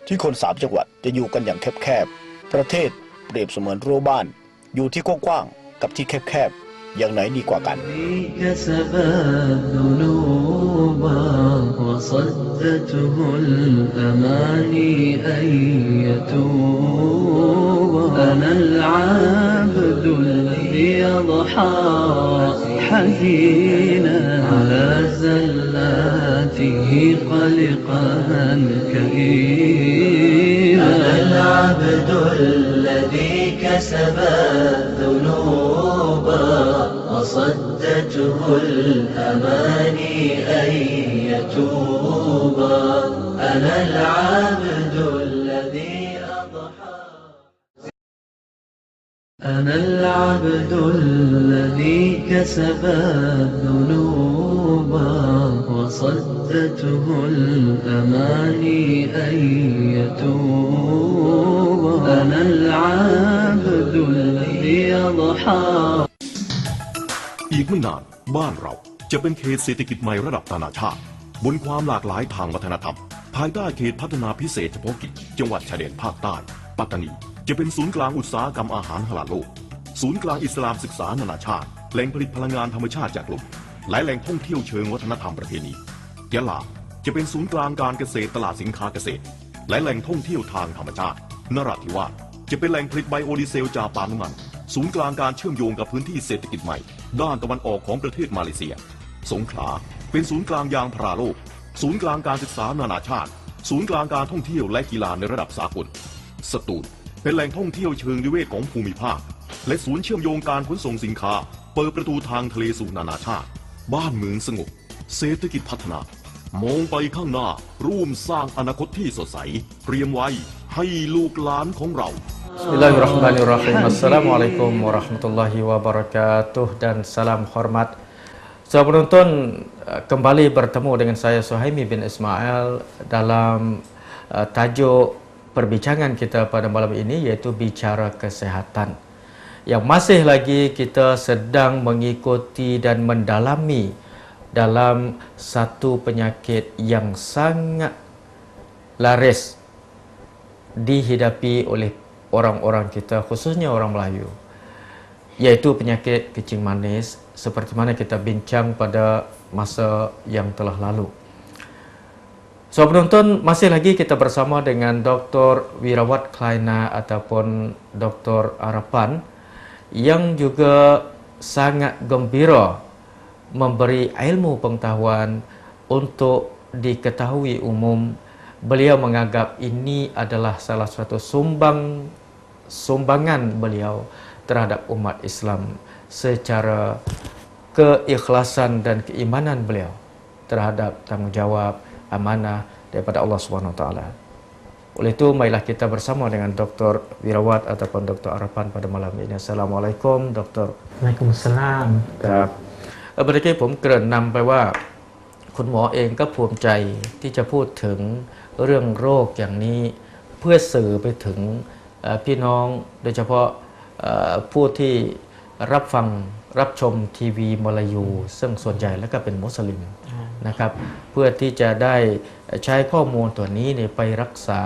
ที่คน3จังหวัดจะอยู่กันอย่างแคบๆประเทศเปรียบเสมือนรั้วบ้านอยู่ที่กว้างๆกับที่แคบๆอย่างไหนดีกว่ากัน وصدته الأماني أن يتوب أنا العبد الذي يضحى حزينا على زلاته قلقا كئيبا أنا العبد الذي كسب الذنوب وصدته الأماني أن يتوب أنا العبد الذي أضحى أنا العبد الذي كسب الذنوب وصدته الأماني أن يتوب أنا العبد الذي أضحى อีกไม่นานบ้านเราจะเป็นเขตเศรษฐกิจใหม่ระดับนานาชาติบนความหลากหลายทางวัฒนธรรมภายใต้เขตพัฒนาพิเศษเฉพาะกิจจังหวัดชายแดนภาคใต้ปัตตานีจะเป็นศูนย์กลางอุตสาหกรรมอาหารฮาลาลโลกศูนย์กลางอิสลามศึกษานานาชาติแหล่งผลิตพลังงานธรรมชาติจากลมและแหล่งท่องเที่ยวเชิงวัฒนธรรมประเพณียะลาจะเป็นศูนย์กลางการเกษตรตลาดสินค้าเกษตรและแหล่งท่องเที่ยวทางธรรมชาตินราธิวาสจะเป็นแหล่งผลิตไบโอดีเซลจากปาล์มน้ำมันศูนย์กลางการเชื่อมโยงกับพื้นที่เศรษฐกิจใหม่ด้านตะวันออกของประเทศมาเลเซียสงขลาเป็นศูนย์กลางยางพาราโลกศูนย์กลางการศึกษานานาชาติศูนย์กลางการท่องเที่ยวและกีฬาในระดับสากลสตูลเป็นแหล่งท่องเที่ยวเชิงนิเวศของภูมิภาคและศูนย์เชื่อมโยงการขนส่งสินค้าเปิดประตูทางทะเลสู่นานาชาติบ้านเมืองสงบเศรษฐกิจพัฒนามองไปข้างหน้าร่วมสร้างอนาคตที่สดใสเตรียมไว้ให้ลูกหลานของเราBismillahirrahmanirrahim. Assalamualaikum warahmatullahi wabarakatuh dan salam hormat Saudara penonton, kembali bertemu dengan saya Suhaimi bin Ismail dalam tajuk perbincangan kita pada malam ini, yaitu bicara kesehatan. Yang masih lagi kita sedang mengikuti dan mendalami dalam satu penyakit yang sangat laris dihidapi oleh orang-orang kita, khususnya orang Melayu, yaitu penyakit kencing manis, seperti mana kita bincang pada masa yang telah lalu. So penonton, masih lagi kita bersama dengan Dr. Wirawat Kleina ataupun Dr. Arapan, yang juga sangat gembira memberi ilmu pengetahuan untuk diketahui umum. Beliau menganggap ini adalah salah satu sumbangan beliau terhadap umat Islam secara keikhlasan dan keimanan beliau terhadap tanggungjawab amanah daripada Allah Subhanahu Wa Taala. Oleh itu, marilah kita bersama dengan Dr. Wirawat ataupun Dr. Arapan pada malam ini. Assalamualaikum, Dr. Waalaikumsalam. ครับเมื่อกี้ผมเกริ่นนำไปว่าคุณหมอเองก็ภูมิใจที่จะพูดถึงเรื่องโรคอย่างนี้เพื่อสื่อไปถึงพี่น้องโดยเฉพาะผู้ที่รับฟังรับชมทีวีมลายูซึ่งส่วนใหญ่แล้วก็เป็นมุสลิมนะครับเพื่อที่จะได้ใช้ข้อมูลตัวนี้เนี่ยไปรักษา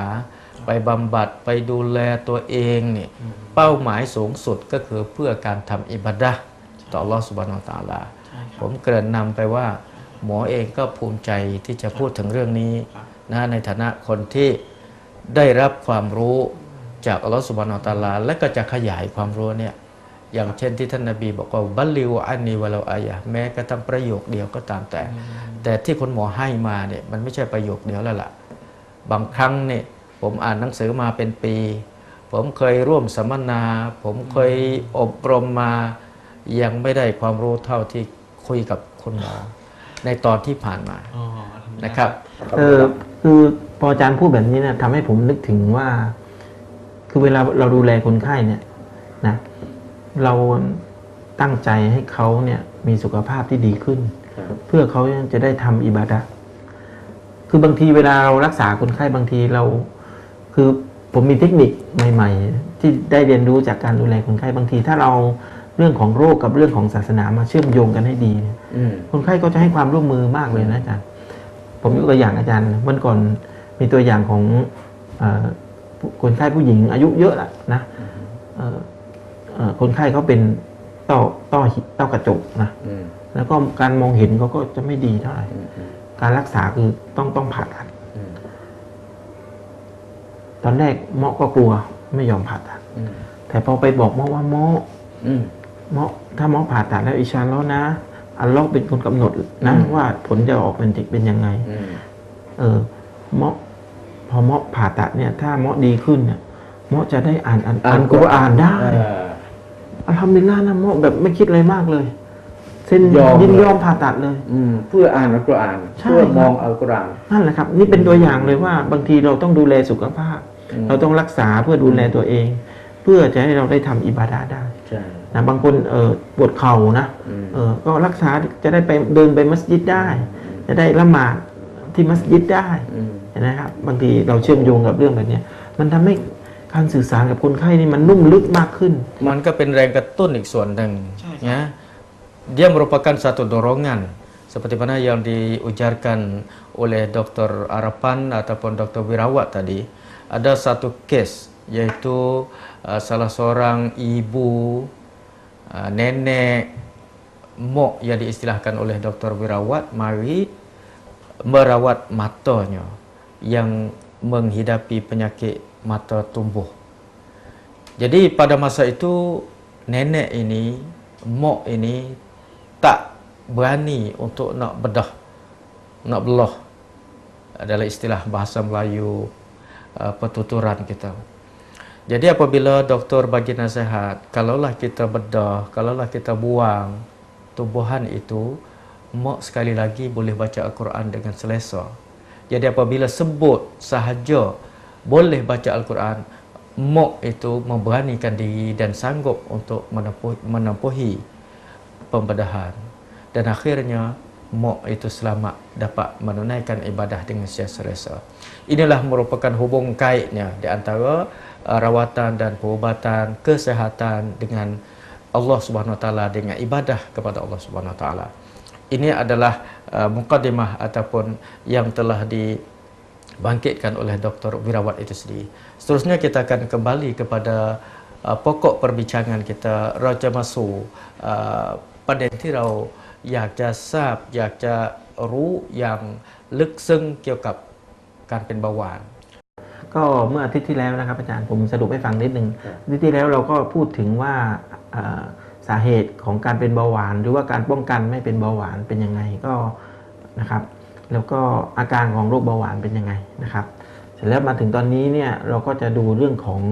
ไปบำบัดไปดูแลตัวเองเนี่ยเป้าหมายสูงสุดก็คือเพื่อการทำอิบาดะห์ต่ออัลเลาะห์ซุบฮานะฮูวะตะอาลาผมเกริ่นนำไปว่าหมอเองก็ภูมิใจที่จะพูดถึงเรื่องนี้นะในฐานะคนที่ได้รับความรู้จากอัลเลาะห์ซุบฮานะฮูวะตะอาลาและก็จะขยายความรู้เนี่ยอย่างเช่นที่ท่านนบีบอกว่าบัลลิวอันนีวะลาอายะห์แม้กระทั่งประโยคเดียวก็ตามแต่ที่คุณหมอให้มาเนี่ยมันไม่ใช่ประโยคเดียวแล้วล่ะบางครั้งเนี่ยผมอ่านหนังสือมาเป็นปีผมเคยร่วมสัมมนาผมเคยอบรมมายังไม่ได้ความรู้เท่าที่คุยกับคุณหมอในตอนที่ผ่านมานะครับคือพออาจารย์พูดแบบนี้เนี่ยทำให้ผมนึกถึงว่าคือเวลาเราดูแลคนไข้เนี่ยนะเราตั้งใจให้เขาเนี่ยมีสุขภาพที่ดีขึ้นเพื่อเขาจะได้ทำอิบาดะห์คือบางทีเวลาเรารักษาคนไข้บางทีเราคือผมมีเทคนิคใหม่ๆที่ได้เรียนรู้จากการดูแลคนไข้บางทีถ้าเราเรื่องของโรคกับเรื่องของศาสนามาเชื่อมโยงกันให้ดีคนไข้ก็จะให้ความร่วมมือมากเลยนะอาจารย์ผมยกตัวอย่างอาจารย์เมื่อก่อนมีตัวอย่างของคนไข้ผู้หญิงอายุเยอะแล้วนะคนไข้เขาเป็นต้อกระจกนะแล้วก็การมองเห็นเขาก็จะไม่ดีเท่าไหร่การรักษาคือต้องผ่าตัดตอนแรกหมอก็กลัวไม่ยอมผ่าตัดแต่พอไปบอกหมอว่าหมอถ้าหมอผ่าตัดแล้วอิชาอัลลอฮ์นะอัลลอฮ์เป็นคนกำหนดนะว่าผลจะออกเป็นยังไงหมอพอหมอผ่าตัดเนี่ยถ้าหมอดีขึ้นเนี่ยหมอจะได้อ่านกุรอานได้อัลฮัมดุลิลลาห์นะหมอแบบไม่คิดอะไรมากเลยเส้นยินยอมผ่าตัดเลยเพื่ออ่านอัลกุรอานเพื่อมองอัลกุรอานนั่นแหละครับนี่เป็นตัวอย่างเลยว่าบางทีเราต้องดูแลสุขภาพเราต้องรักษาเพื่อดูแลตัวเองเพื่อจะให้เราได้ทำอิบาดะห์ได้นะบางคนปวดเข่านะก็รักษาจะได้ไปเดินไปมัสยิดได้จะได้ละหมาดที่มัสยิดได้นะครับบางทีเราเชื่อมโยงกับเรื่องแบบนี้มันทำให้การสื่อสารกับคนไข้นี่มันนุ่มลึกมากขึ้นมันก็เป็นแรงกระตุ้นอีกส่วนหนึ่งนะ dia merupakan satu dorongan seperti mana yang diujarkan oleh Dr. Arapan ataupun Dr. Wirawat tadi. Ada satu case yaitu salah seorang ibu nenek mok yang diistilahkan oleh Dr. Wirawat mari merawat matanya yang menghidapi penyakit mata tumbuh. Jadi pada masa itu nenek ini, mok ini tak berani untuk nak belah adalah istilah bahasa Melayu pertuturan kita. Jadi apabila doktor bagi nasihat, kalaulah kita bedah, kalaulah kita buang tumbuhan itu, mak sekali lagi boleh baca Al-Quran dengan selesa. Jadi apabila sebut sahaja boleh baca Al-Quran, mak itu memberanikan diri dan sanggup untuk menempuhi pembedahan. dan akhirnya mak itu selamat dapat menunaikan ibadah dengan selesa. Inilah merupakan hubung kaitnya di antara rawatan dan perubatan kesihatan dengan Allah Subhanahu Wa Taala, dengan ibadah kepada Allah Subhanahu Wa Taala. Ini adalah mukadimah ataupun yang telah dibangkitkan oleh Dr. Wirawat itu sendiri. Seterusnya kita akan kembali kepada pokok perbincangan kita. Raja Masu pada tirau อยากจะทราบอยากจะรู้อย่างลึกซึ้งเกี่ยวกับการเป็นเบาหวานก็เมื่ออาทิตย์ที่แล้วนะครับอาจารย์ผมสรุปให้ฟังนิดนึงอาทิตย์ที่แล้วเราก็พูดถึงว่าสาเหตุของการเป็นเบาหวานหรือว่าการป้องกันไม่เป็นเบาหวานเป็นยังไงก็นะครับแล้วก็อาการของโรคเบาหวานเป็นยังไงนะครับเสร็จแล้วมาถึงตอนนี้เนี่ยเราก็จะดูเรื่องของ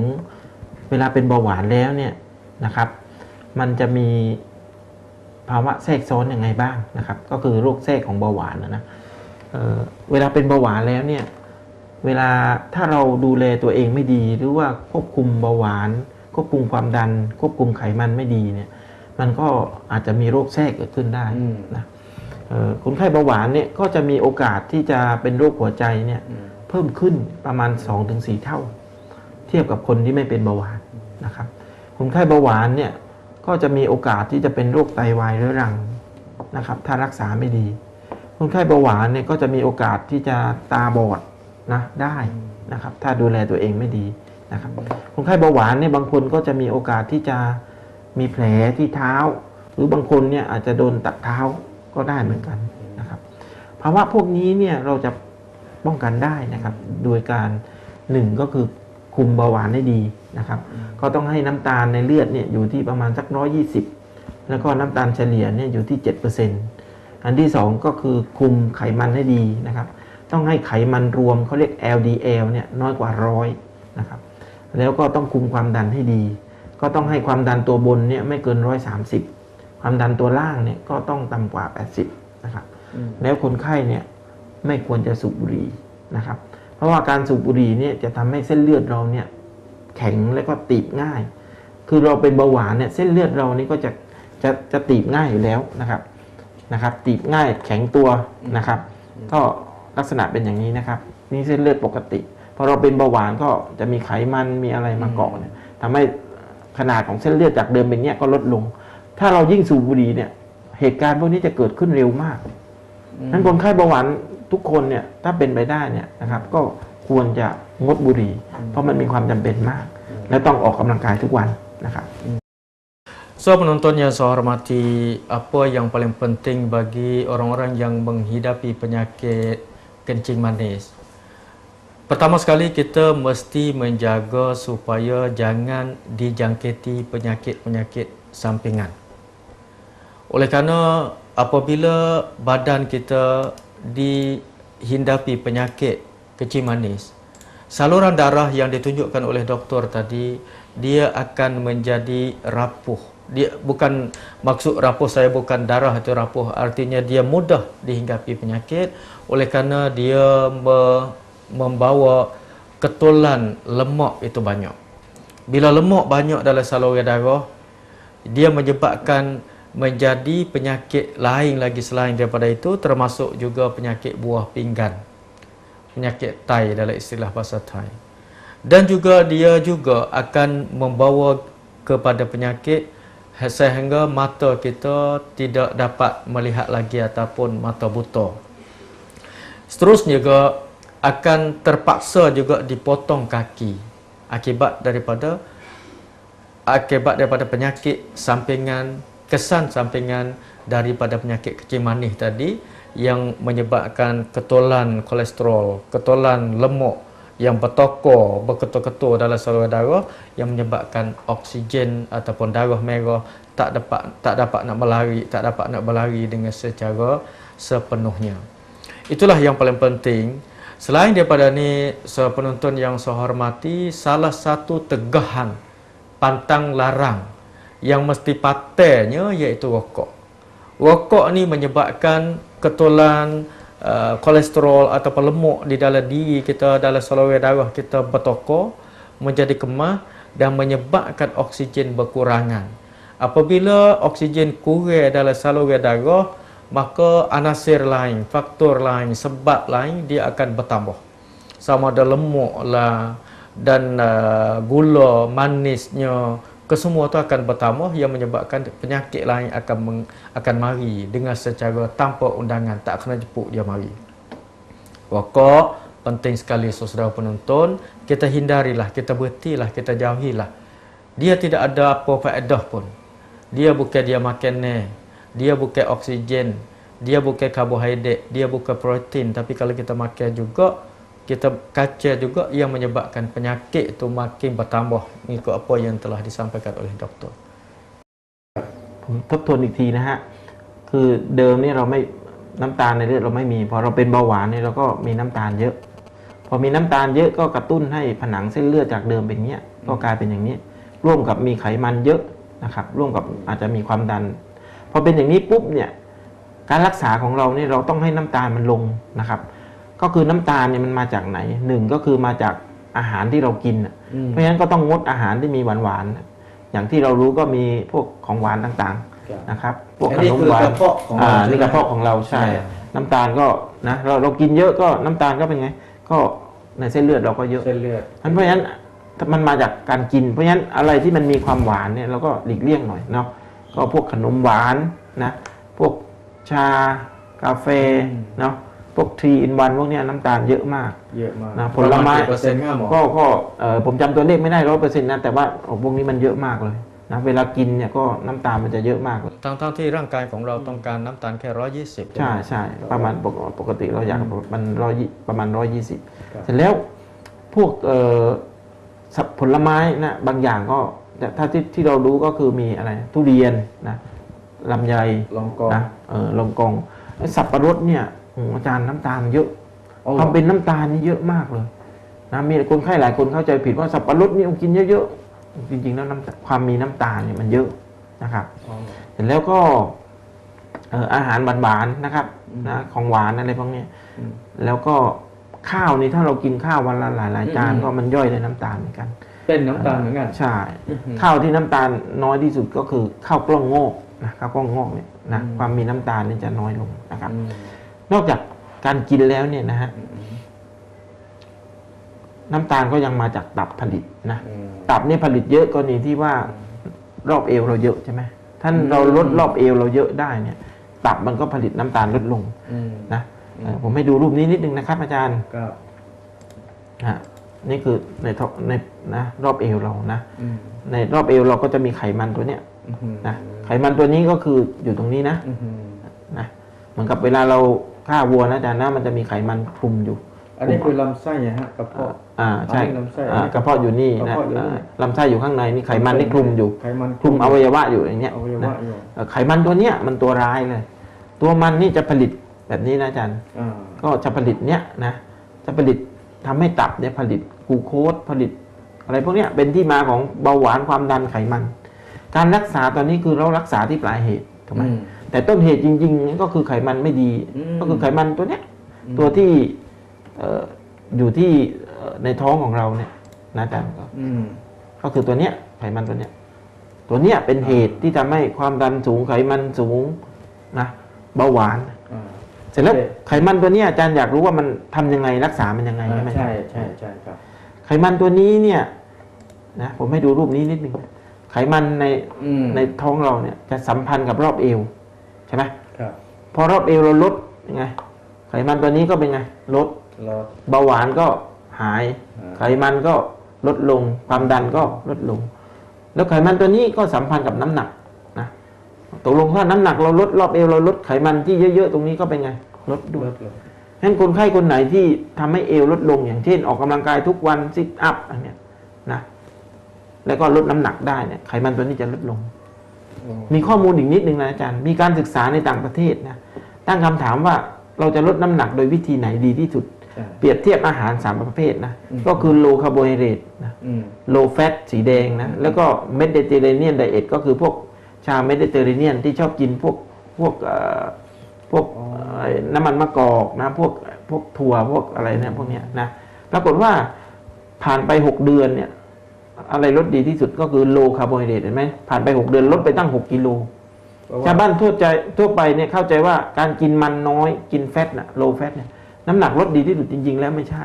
เวลาเป็นเบาหวานแล้วเนี่ยนะครับมันจะมีภาวะแทรกซ้อนยังไงบ้างนะครับก็คือโรคแทรกของเบาหวานนะเวลาเป็นเบาหวานแล้วเนี่ยเวลาถ้าเราดูแลตัวเองไม่ดีหรือว่าควบคุมเบาหวานควบคุมความดันควบคุมไขมันไม่ดีเนี่ยมันก็อาจจะมีโรคแทรกเกิดขึ้นได้นะคนไข้เบาหวานเนี่ยก็จะมีโอกาสที่จะเป็นโรคหัวใจเนี่ยเพิ่มขึ้นประมาณ 2-4 เท่าเทียบกับคนที่ไม่เป็นเบาหวานนะครับคนไข้เบาหวานเนี่ยก็จะมีโอกาสที่จะเป็นโรคไตวายเรื้อรังนะครับถ้ารักษาไม่ดีคนไข้เบาหวานเนี่ยก็จะมีโอกาสที่จะตาบอดนะได้นะครับถ้าดูแลตัวเองไม่ดีนะครับคนไข้เบาหวานเนี่ยบางคนก็จะมีโอกาสที่จะมีแผลที่เท้าหรือบางคนเนี่ยอาจจะโดนตัดเท้าก็ได้เหมือนกันนะครับภาวะพวกนี้เนี่ยเราจะป้องกันได้นะครับโดยการ1ก็คือคุมเบาหวานให้ดีนะครับก็ต้องให้น้ำตาลในเลือดเนี่ยอยู่ที่ประมาณสัก120แล้วก็น้ำตาลเฉลี่ยเนี่ยอยู่ที่ 7% อันที่2ก็คือคุมไขมันให้ดีนะครับต้องให้ไขมันรวมเขาเรียก LDL เนี่ยน้อยกว่า100นะครับแล้วก็ต้องคุมความดันให้ดีก็ต้องให้ความดันตัวบนเนี่ยไม่เกิน130ความดันตัวล่างเนี่ยก็ต้องต่ำกว่า80นะครับแล้วคนไข้เนี่ยไม่ควรจะสูบบุหรี่นะครับเพราะว่าการสูบบุหรี่เนี่ยจะทำให้เส้นเลือดเราเนี่ยแข็งแล้วก็ตีบง่ายคือเราเป็นเบาหวานเนี่ยเส้นเลือดเรานี่ก็จะตีบง่ายอยู่แล้วนะครับตีบง่ายแข็งตัวนะครับก็ลักษณะเป็นอย่างนี้นะครับนี่เส้นเลือดปกติพอเราเป็นเบาหวานก็จะมีไขมันมีอะไรมาเกาะเนี่ยทำให้ขนาดของเส้นเลือดจากเดิมเป็นเนี้ยก็ลดลงถ้าเรายิ่งสูบบุหรี่เนี่ยเหตุการณ์พวกนี้จะเกิดขึ้นเร็วมากนั้นคนไข้เบาหวานทุกคนเนี่ยถ้าเป็นไปได้เนี่ยนะครับก็ควรจะงดบุหรี่เพราะมันมีความจำเป็นมากและต้องออกกำลังกายทุกวันนะครับSo penonton yang saya hormati, apa yang paling penting bagi orang-orang yang menghidapi penyakit kencing manis? Pertama sekali kita mesti menjaga supaya jangan dijangkiti penyakit-penyakit sampingan. Oleh kerana apabila badan kita dihidapi penyakit kencing manis, saluran darah yang ditunjukkan oleh doktor tadi dia akan menjadi rapuh. Dia bukan maksud rapuh saya bukan darah itu rapuh, artinya dia mudah dihinggapi penyakit oleh kerana dia membawa ketulan lemak itu banyak. Bila lemak banyak dalam saluran darah, dia menyebabkan menjadi penyakit lain lagi selain daripada itu, termasuk juga penyakit buah pinggan, penyakit Thai dalam istilah bahasa Thai. Dan juga dia juga akan membawa kepada penyakit sehingga mata kita tidak dapat melihat lagi ataupun mata buta. Seterusnya juga akan terpaksa juga dipotong kaki akibat daripada penyakit sampingan, kesan sampingan daripada penyakit kencing manis tadi yang menyebabkan ketulan kolesterol, ketulan lemak yang bertokor, berketul-ketul dalam saluran darah yang menyebabkan oksigen ataupun darah merah tak dapat nak berlari dengan secara sepenuhnya. Itulah yang paling penting. Selain daripada ni, penonton yang saya hormati, salah satu tegahan pantang larang yang mesti patahnya iaitu rokok. Rokok ni menyebabkan ketulan kolesterol atau lemak di dalam diri kita, dalam saluran darah kita bertokor, menjadi kemah dan menyebabkan oksigen berkurangan. Apabila oksigen kurang dalam saluran darah, maka anasir lain, faktor lain, sebab lain dia akan bertambah. Sama ada lemak lah dan gula, manisnya, kesemua itu akan bertambah yang menyebabkan penyakit lain akan mari dengan secara tanpa undangan, tak kena jemput dia mari. Maka penting sekali saudara penonton, kita hindarilah, kita berhentilah, kita jauhilah. Dia tidak ada apa faedah pun. Dia bukan dia makan ni, dia bukan oksigen, dia bukan karbohidrat, dia bukan protein, tapi kalau kita makan juga, kita kaca juga yang menyebabkan penyakit itu makin bertambah mengikut apa yang telah disampaikan oleh doktor. ทบทวนอีกทีนะฮะคือเดิมนี่เราไม่น้ำตาลในเลือดเราไม่มีพอเราเป็นเบาหวานนี่เราก็มีน้ำตาลเยอะพอมีน้ำตาลเยอะก็กระตุ้นให้ผนังเส้นเลือดจากเดิมเป็นอย่างนี้ก็กลายเป็นอย่างนี้ร่วมกับมีไขมันเยอะนะครับร่วมกับอาจจะมีความดันพอเป็นอย่างนี้ปุ๊บเนี่ยการรักษาของเราเนี่ยเราต้องให้น้ำตาลมันลงนะครับก็คือน้ำตาลเนี่ยมันมาจากไหนหนึ่งก็คือมาจากอาหารที่เรากินเพราะฉะนั้นก็ต้องงดอาหารที่มีหวานๆอย่างที่เรารู้ก็มีพวกของหวานต่างๆนะครับพวกขนมหวานนี่กระเพาะของเราใช่น้ำตาลก็นะเรากินเยอะก็น้ำตาลก็เป็นไงก็ในเส้นเลือดเราก็เยอะเส้นเลือดเพราะฉะนั้นมันมาจากการกินเพราะฉะนั้นอะไรที่มันมีความหวานเนี่ยเราก็หลีกเลี่ยงหน่อยเนาะก็พวกขนมหวานนะพวกชากาแฟเนาะพวก3 in 1พวกนี้น้ำตาลเยอะมากนะผลไม้ก็ผมจำตัวเลขไม่ได้ 100% นะแต่ว่าพวกนี้มันเยอะมากเลยนะเวลากินเนี่ยก็น้ำตาลมันจะเยอะมากเลยทั้งที่ร่างกายของเราต้องการน้ำตาลแค่120ใช่ประมาณปกติเราอยากมันประมาณ120เสร็จแล้วพวกผลไม้นะบางอย่างก็ถ้าที่เรารู้ก็คือมีอะไรทุเรียนนะลำไยลองกองสับปะรดเนี่ยอาจารย์น้ำตาลเยอะความเป็นน้ำตาลนี่เยอะมากเลยนะมีคนไข้หลายคนเข้าใจผิดว่าสับปะรดนี่กินเยอะๆจริงๆแล้วความมีน้ำตาลเนี่ยมันเยอะนะครับเสร็จแล้วก็อาหารหวานๆนะครับนะของหวานอะไรพวกนี้แล้วก็ข้าวนี่ถ้าเรากินข้าววันละหลายๆจานก็มันย่อยได้น้ำตาลเหมือนกันเป็นน้ำตาลเหมือนกันใช่ข้าวที่น้ำตาลน้อยที่สุดก็คือข้าวกล้องงอกนะข้าวกล้องงอกเนี่ยนะความมีน้ำตาลนี่จะน้อยลงนะครับนอกจากการกินแล้วเนี่ยนะฮะน้ำตาลก็ยังมาจากตับผลิตนะตับเนี่ยผลิตเยอะกรณีที่ว่ารอบเอวเราเยอะใช่ไหมท่านเราลดรอบเอวเราเยอะได้เนี่ยตับมันก็ผลิตน้ำตาลลดลงนะผมให้ดูรูปนี้นิดนึงนะครับอาจารย์นี่คือในนะรอบเอวเรานะในรอบเอวเราก็จะมีไขมันตัวเนี้ยนะไขมันตัวนี้ก็คืออยู่ตรงนี้นะเหมือนกับเวลาเราฆ่าวัวนะอาจารย์นะมันจะมีไขมันคลุมอยู่อันนี้คือลำไส้ฮะกระเพาะใช่กระเพาะอยู่นี่นะลำไส้อยู่ข้างในนี่ไขมันนี่คลุมอยู่คลุมอวัยวะอยู่อย่างเงี้ยไขมันตัวเนี้ยมันตัวร้ายเลยตัวมันนี่จะผลิตแบบนี้นะอาจารย์ก็จะผลิตเนี้ยนะจะผลิตทำให้ตับเนี่ยผลิตกลูโคสผลิตอะไรพวกเนี้ยเป็นที่มาของเบาหวานความดันไขมันการรักษาตอนนี้คือเรารักษาที่ปลายเหตุถูกไหมแต่ต้นเหตุจริงๆก็คือไขมันไม่ดีก็คือไขมันตัวเนี้ยตัวที่อยู่ที่ในท้องของเราเนี่ยนะอาจารย์ก็คือตัวเนี้ยไขมันตัวเนี้ยเป็นเหตุที่ทำให้ความดันสูงไขมันสูงนะเบาหวานเสร็จแล้วไขมันตัวนี้อาจารย์อยากรู้ว่ามันทำยังไงรักษามันยังไงใช่ไหมใช่ครับไขมันตัวนี้เนี่ยนะผมให้ดูรูปนี้นิดนึงไขมันในท้องเราเนี่ยจะสัมพันธ์กับรอบเอวใช่ไหมพอรอบเอวเราลดยังไงไขมันตัวนี้ก็เป็นไงลดเบาหวานก็หายไขมันก็ลดลงความดันก็ลดลงแล้วไขมันตัวนี้ก็สัมพันธ์กับน้ำหนักนะตกลงถ้าน้ำหนักเราลดรอบเอวเราลดไขมันที่เยอะๆตรงนี้ก็เป็นไงลดด้วยฉะนั้นคนไข้คนไหนที่ทำให้เอวลดลงอย่างเช่นออกกำลังกายทุกวันซิทอัพอะไรเงี้ยนะแล้วก็ลดน้ำหนักได้เนี่ยไขมันตัวนี้จะลดลงมีข้อมูลอีกนิดนึงนะอาจารย์มีการศึกษาในต่างประเทศนะตั้งคำถามว่าเราจะลดน้ำหนักโดยวิธีไหนดีที่สุดเปรียบเทียบอาหาร3ประเภทนะก็คือ low carbohydrate นะ low fat สีแดงนะแล้วก็ Mediterranean diet ก็คือพวกชาวเมดิเตอร์เรเนียนที่ชอบกินพวกน้ำมันมะกอกนะพวกถั่วพวกอะไรเนี่ยพวกเนี้ยนะปรากฏว่าผ่านไป6 เดือนเนี่ยอะไรลดดีที่สุดก็คือ low carbohydrate เห็นไหมผ่านไป6 เดือนลดไปตั้ง6 กิโล ชาวบ้านทั่วไปเนี่ยเข้าใจว่าการกินมันน้อยกินแฟตนะโลแฟตเนี่ยน้ำหนักลดดีที่สุดจริงๆแล้วไม่ใช่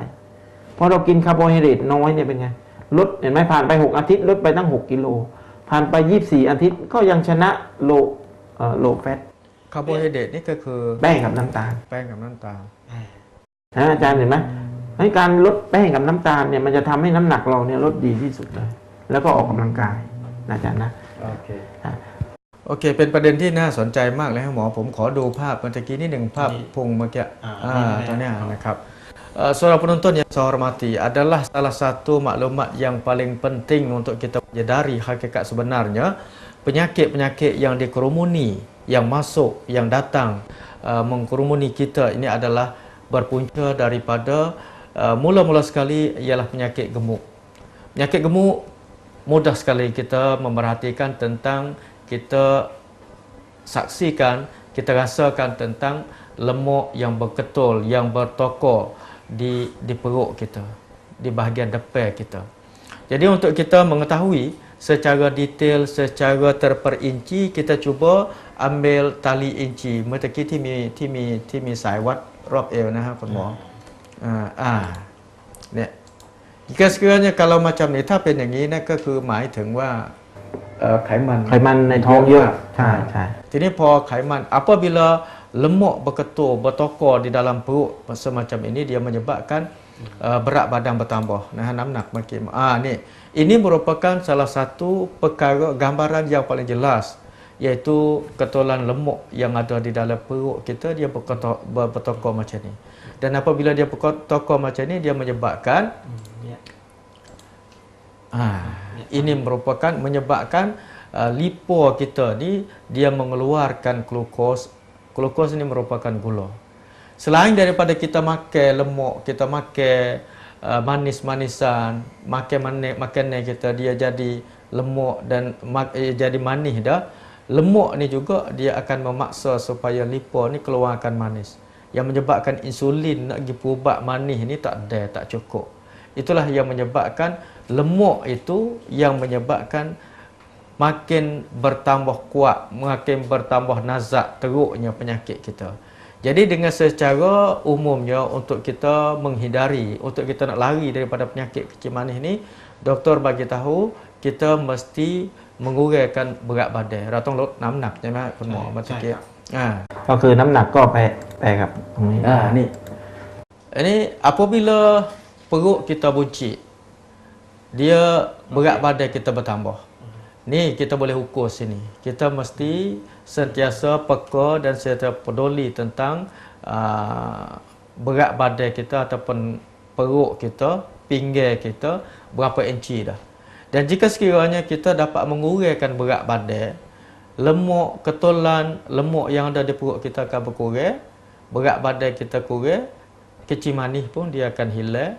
เพราะเรากินคาร์โบไฮเดรตน้อยเนี่ยเป็นไงลดเห็นไหมผ่านไป6 อาทิตย์ลดไปตั้ง6 กิโลผ่านไป24 อาทิตย์ก็ยังชนะโลแฟต คาร์โบไฮเดรตนี่ก็คือ แป้งกับน้ำตาล แป้งกับน้ำตาล อาจารย์เห็นไหมให้การลดแป้งกับน้ำตาลเนี่ยมันจะทำให้น้ำหนักเราเนี่ยลดดีที่สุดเลยแล้วก็ออกกำลังกายนะอาจารย์นะ โอเค โอเค เป็นประเด็นที่น่าสนใจมากเลยครับหมอผมขอดูภาพเมื่อกี้นิดหนึ่งภาพพุงเมื่อกี้ตอนเนี้ยนะครับsaudara penonton yang saya hormati adalah salah satu maklumat yang paling penting untuk kita menyadari hakikat sebenarnya penyakit-penyakit yang dikerumuni, yang masuk, yang datang mengkerumuni kita ini adalah berpunca daripada mula-mula sekali ialah penyakit gemuk. Penyakit gemuk mudah sekali kita memerhatikan tentang kita saksikan, kita rasakan tentang lemuk yang berketul, yang bertokor di perut kita, di bahagian depan kita. Jadi untuk kita mengetahui secara detail, secara terperinci, kita cuba ambil tali inci. เมื่อกี้ที่มีสายวัดรอบเอวนะครับคุณหมอเนี่ยjika sekiranya kalau macam ni ถ้าเป็นอย่างนี้นะก็คือหมายถึงว่าไขมันในท้องเยอะใช่ใช่ ทีนี้พอไขมัน apabila lemuk berketul, bertokor di dalam perut semacam ini dia menyebabkan berat badan bertambah. Nah, น้ำหนัก makin. Ni. Ini merupakan salah satu perkara gambaran yang paling jelas iaitu ketulan lemuk yang ada di dalam perut kita dia bertokor macam ni. Dan apabila dia bertokor macam ni dia menyebabkan ini merupakan menyebabkan lipo kita ni dia mengeluarkan glukos. Glukos ini merupakan gula. Selain daripada kita makan lemuk, kita makan manis-manisan, makanan kita dia jadi lemuk dan jadi manis dah. Lemuk ni juga dia akan memaksa supaya lipo ni keluarkan manis. Yang menyebabkan insulin nak pergi perubat manis ni tak ada, tak cukup. Itulah yang menyebabkan lemuk itu yang menyebabkan makin bertambah kuat, makin bertambah nazak teruknya penyakit kita. Jadi dengan secara umumnya untuk kita menghindari, untuk kita nak lari daripada penyakit kecil manis ni, doktor bagi tahu kita mesti mengurangkan berat badan. เราต้องลดน้ำหนักใช่ไหมคุณหมอเมื่อกี้ก็คือน้ำหนักก็ไปกับตรงนี้นี่ Ini apabila perut kita buncit, dia berat badan kita bertambah. Ni kita boleh ukur sini. Kita mesti sentiasa peka dan sentiasa peduli tentang berat badan kita ataupun perut kita, pinggir kita berapa inci dah. Dan jika sekiranya kita dapat mengurangkan berat badan, lemuk, ketulan lemuk yang ada di perut kita akan berkurang, berat badan kita kurang, kecil manis pun dia akan hilang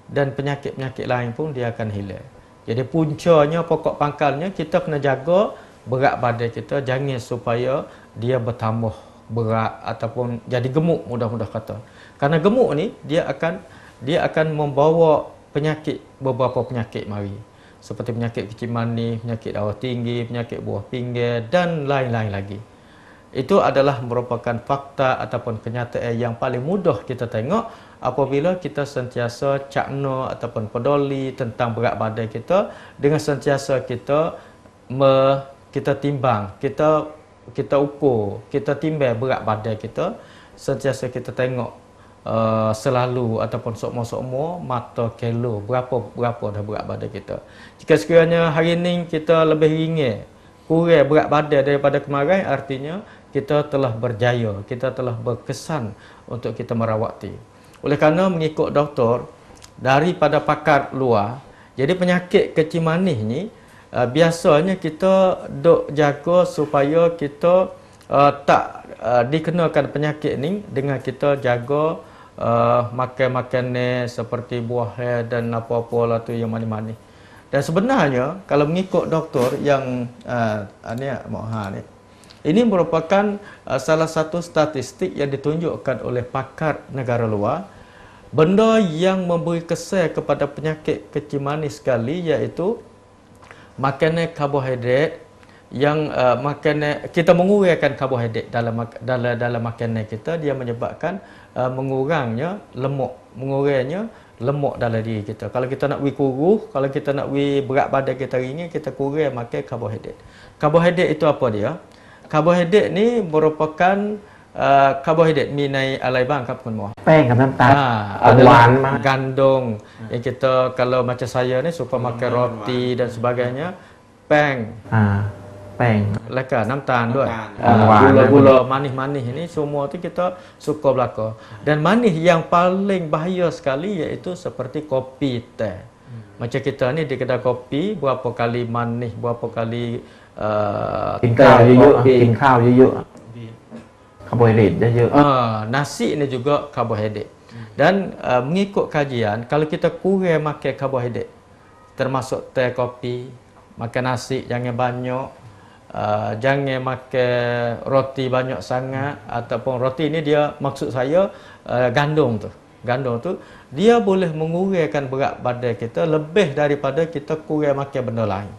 dan penyakit-penyakit lain pun dia akan hilang. Jadi puncanya, pokok pangkalnya kita kena jaga berat badan kita jangan supaya dia bertambah berat ataupun jadi gemuk mudah-mudah kata. Karena gemuk ni dia akan membawa penyakit, beberapa penyakit mari. Seperti penyakit kecil manis, penyakit darah tinggi, penyakit buah pinggir dan lain-lain lagi. Itu adalah merupakan fakta ataupun kenyataan yang paling mudah kita tengok apabila kita sentiasa cakna ataupun peduli tentang berat badan kita dengan sentiasa kita timbang, kita ukur, kita timbang berat badan kita, sentiasa kita tengok selalu ataupun sokmo-sokmo mata kilo berapa dah berat badan kita. Jika sekiranya hari ini kita lebih ringan, kurang berat badan daripada kemarin, artinya kita telah berjaya, kita telah berkesan untuk kita merawati. Oleh kerana mengikut doktor daripada pakar luar, jadi penyakit kecil manis ni biasanya kita dok jaga supaya kita tak dikenakan penyakit ni dengan kita jaga makan-makan seperti buah dan apa-apa lah tu yang manis-manis. Dan sebenarnya kalau mengikut doktor yang ini merupakan salah satu statistik yang ditunjukkan oleh pakar negara luar. Benda yang memberi kesan kepada penyakit kecil manis sekali iaitu makanan karbohidrat yang makanan kita mengurangkan karbohidrat dalam makanan kita, dia menyebabkan mengurangnya mengurangnya lemak dalam diri kita. Kalau kita nak kurus, kalau kita nak berat badan kita ringan, kita kurang makan karbohidrat. Karbohidrat itu apa dia? Karbohidrat ni merupakan karbohidrat minai alai bang kap kun mo. แป้งกับน้ำตาล Adalah หวานมาก gandum yang kita kalau macam saya ni suka makan roti dan sebagainya, peng แป้ง leka namtanด้วย หวาน gula-gula manis-manis ini semua tu kita suka belaka. Dan manis yang paling bahaya sekali iaitu seperti kopi, teh. Macam kita ni di kedai kopi berapa kali manis, berapa kali กินข้าวเยอะๆกินข้าวเยอะๆคาร์โบไฮเดรตเยอะ nasi ni juga karbohidrat. Dan mengikut kajian, kalau kita kurang makan karbohidrat, termasuk teh, kopi, makan nasi jangan banyak, jangan makan roti banyak sangat, ataupun roti ni dia maksud saya gandum tu. Gandum tu dia boleh mengurangkan berat badan kita lebih daripada kita kurang makan benda lain.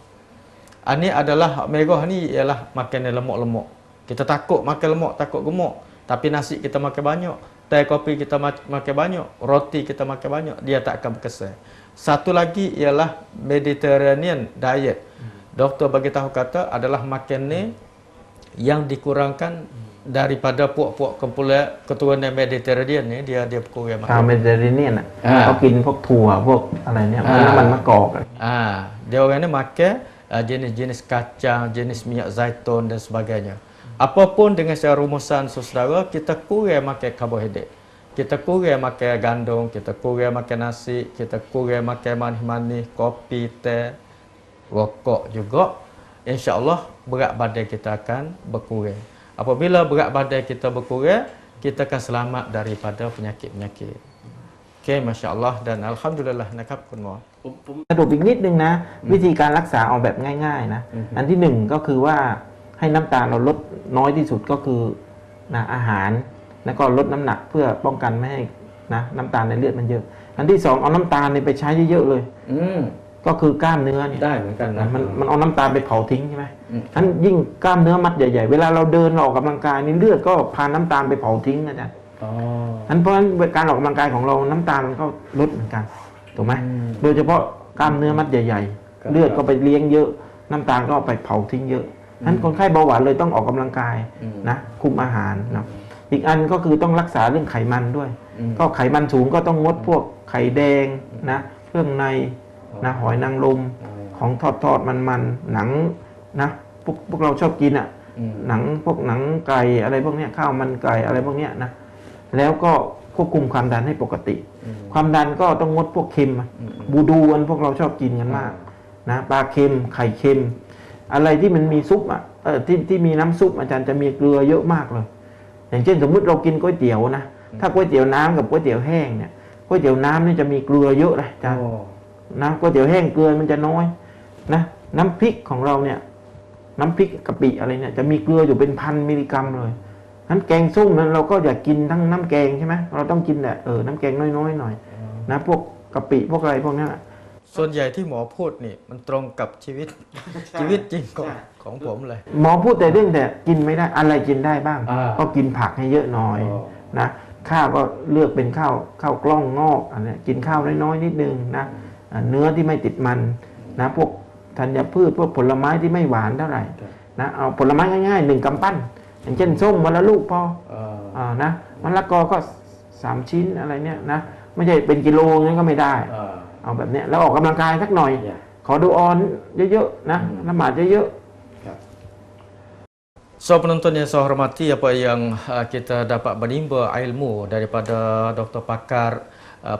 Ini adalah merah ni ialah makanan lemak-lemak. Kita takut makan lemak, takut gemuk. Tapi nasi kita makan banyak, teh kopi kita makan banyak, roti kita makan banyak, dia tak akan berkesan. Satu lagi ialah Mediterranean diet. Doktor bagi tahu kata adalah makanan yang dikurangkan daripada puak-puak kumpulan keturunan Mediterranean ni, dia kurang ชาว makan. เมดิเตอร์เรเนียนเขากินพวกถั่วพวกอะไรเนี่ยน้ำมันมะกอก Dia orang ni makan jenis-jenis kacang, jenis minyak zaitun dan sebagainya. Apapun dengan secara rumusan saudara, kita kurang makan karbohidrat. Kita kurang makan gandum, kita kurang makan nasi, kita kurang makan manis-manis, kopi, teh, rokok juga. InsyaAllah berat badan kita akan berkurang. Apabila berat badan kita berkurang, kita akan selamat daripada penyakit-penyakit. Okey, Masya Allah dan Alhamdulillah นะครับคุณหมอ สรุปอีกนิดนึงนะ วิธีการรักษาเอาแบบง่ายๆนะ อันที่หนึ่งก็คือว่าให้น้ำตาลเราลดน้อยที่สุดก็คืออาหาร แล้วก็ลดน้ำหนักเพื่อป้องกันไม่ให้น้ำตาลในเลือดมันเยอะ อันที่สองเอาน้ำตาลไปใช้เยอะๆเลยก็คือกล้ามเนื้อเนี่ย ได้เหมือนกันนะ มันเอาน้ำตาลไปเผาทิ้งใช่ไหมอันยิ่งกล้ามเนื้อมัดใหญ่ๆเวลาเราเดินออกกำลังกายนี่เลือดก็พาน้ำตาลไปเผาทิ้งอาจารย์เพราะฉะนั้นการออกกำลังกายของเราน้ำตาลมันก็ลดเหมือนกันถูกไหมโดยเฉพาะกล้ามเนื้อมัดใหญ่ๆเลือดก็ไปเลี้ยงเยอะน้ำตาลก็ไปเผาทิ้งเยอะนั้นคนไข้เบาหวานเลยต้องออกกำลังกายนะคุมอาหารนะอีกอันก็คือต้องรักษาเรื่องไขมันด้วยก็ไขมันสูงก็ต้องงดพวกไข่แดงนะเครื่องในนะหอยนางรมของทอดมันหนังนะพวกเราชอบกินอ่ะหนังพวกหนังไก่อะไรพวกเนี้ยข้าวมันไก่อะไรพวกเนี้ยนะแล้วก็ควบคุมความดันให้ปกติ ความดันก็ต้องงดพวกเค็มบูดูอันพวกเราชอบกินกันมากนะปลาเค็มไข่เค็มอะไรที่มันมีซุปที่มีน้ำซุปอาจารย์จะมีเกลือเยอะมากเลยอย่างเช่นสมมุติเรากินก๋วยเตี๋ยวนะถ้าก๋วยเตี๋ยวน้ำกับก๋วยเตี๋ยวแห้งเนี่ยก๋วยเตี๋ยวน้ำนี่จะมีเกลือเยอะเลยอาจารย์น้ำก๋วยเตี๋ยวแห้งเกลือมันจะน้อยนะน้ำพริกของเราเนี่ยน้ำพริกกะปิอะไรเนี่ยจะมีเกลืออยู่เป็น1,000 มิลลิกรัมเลยนั้นแกงส้มนั้นเราก็อยากกินทั้งน้ำแกงใช่ไหมเราต้องกินแต่น้ำแกงน้อยๆหน่อยนะพวกกะปิพวกอะไรพวกนี้ ส่วนใหญ่ที่หมอพูดนี่มันตรงกับชีวิตจริงของผมเลย หมอพูดแต่เรื่องแต่กินไม่ได้อะไรกินได้บ้างก็กินผักให้เยอะหน่อยนะข้าวก็เลือกเป็นข้าวกล้องงอกอันนี้กินข้าวน้อยๆนิดนึงนะเนื้อที่ไม่ติดมันนะพวกธัญพืชพวกผลไม้ที่ไม่หวานเท่าไหร่นะเอาผลไม้ง่ายๆ1 กำปั้นอย่างเช่นส้มวันละลูกพอนะมะละกอก็3 ชิ้นอะไรเนี่ยนะไม่ใช่เป็นกิโลงั้นก็ไม่ได้เอาแบบเนี้ยแล้วออกกำลังกายสักหน่อยขอดูออนเยอะๆนะละหมาดเยอะๆ So penonton yang saya hormati, apa yang kita dapat menimba ilmu daripada Dr. Pakar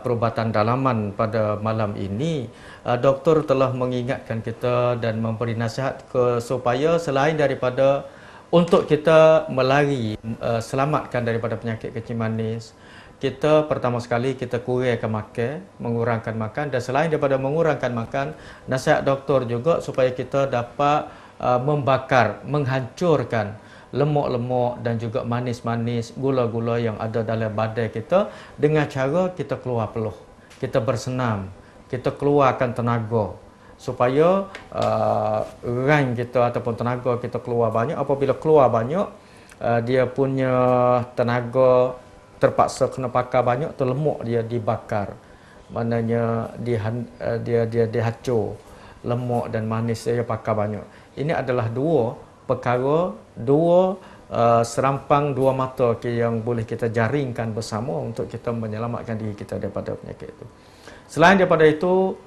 perubatan dalaman pada malam ini, doktor telah mengingatkan kita dan memberi nasihat supaya selain daripada untuk kita melari selamatkan daripada penyakit kencing manis, kita pertama sekali kita kurangkan makan, mengurangkan makan, dan selain daripada mengurangkan makan, nasihat doktor juga supaya kita dapat membakar, menghancurkan lemak-lemak dan juga manis-manis, gula-gula yang ada dalam badan kita dengan cara kita keluar peluh, kita bersenam, kita keluarkan tenaga supaya rank kita ataupun tenaga kita keluar banyak. Apabila keluar banyak, dia punya tenaga terpaksa kena pakai banyak, tu lemak dia dibakar. Maknanya dia dihacur. Lemak dan manis dia pakai banyak. Ini adalah dua perkara, dua serampang, dua mata yang boleh kita jaringkan bersama untuk kita menyelamatkan diri kita daripada penyakit itu. Selain daripada itu,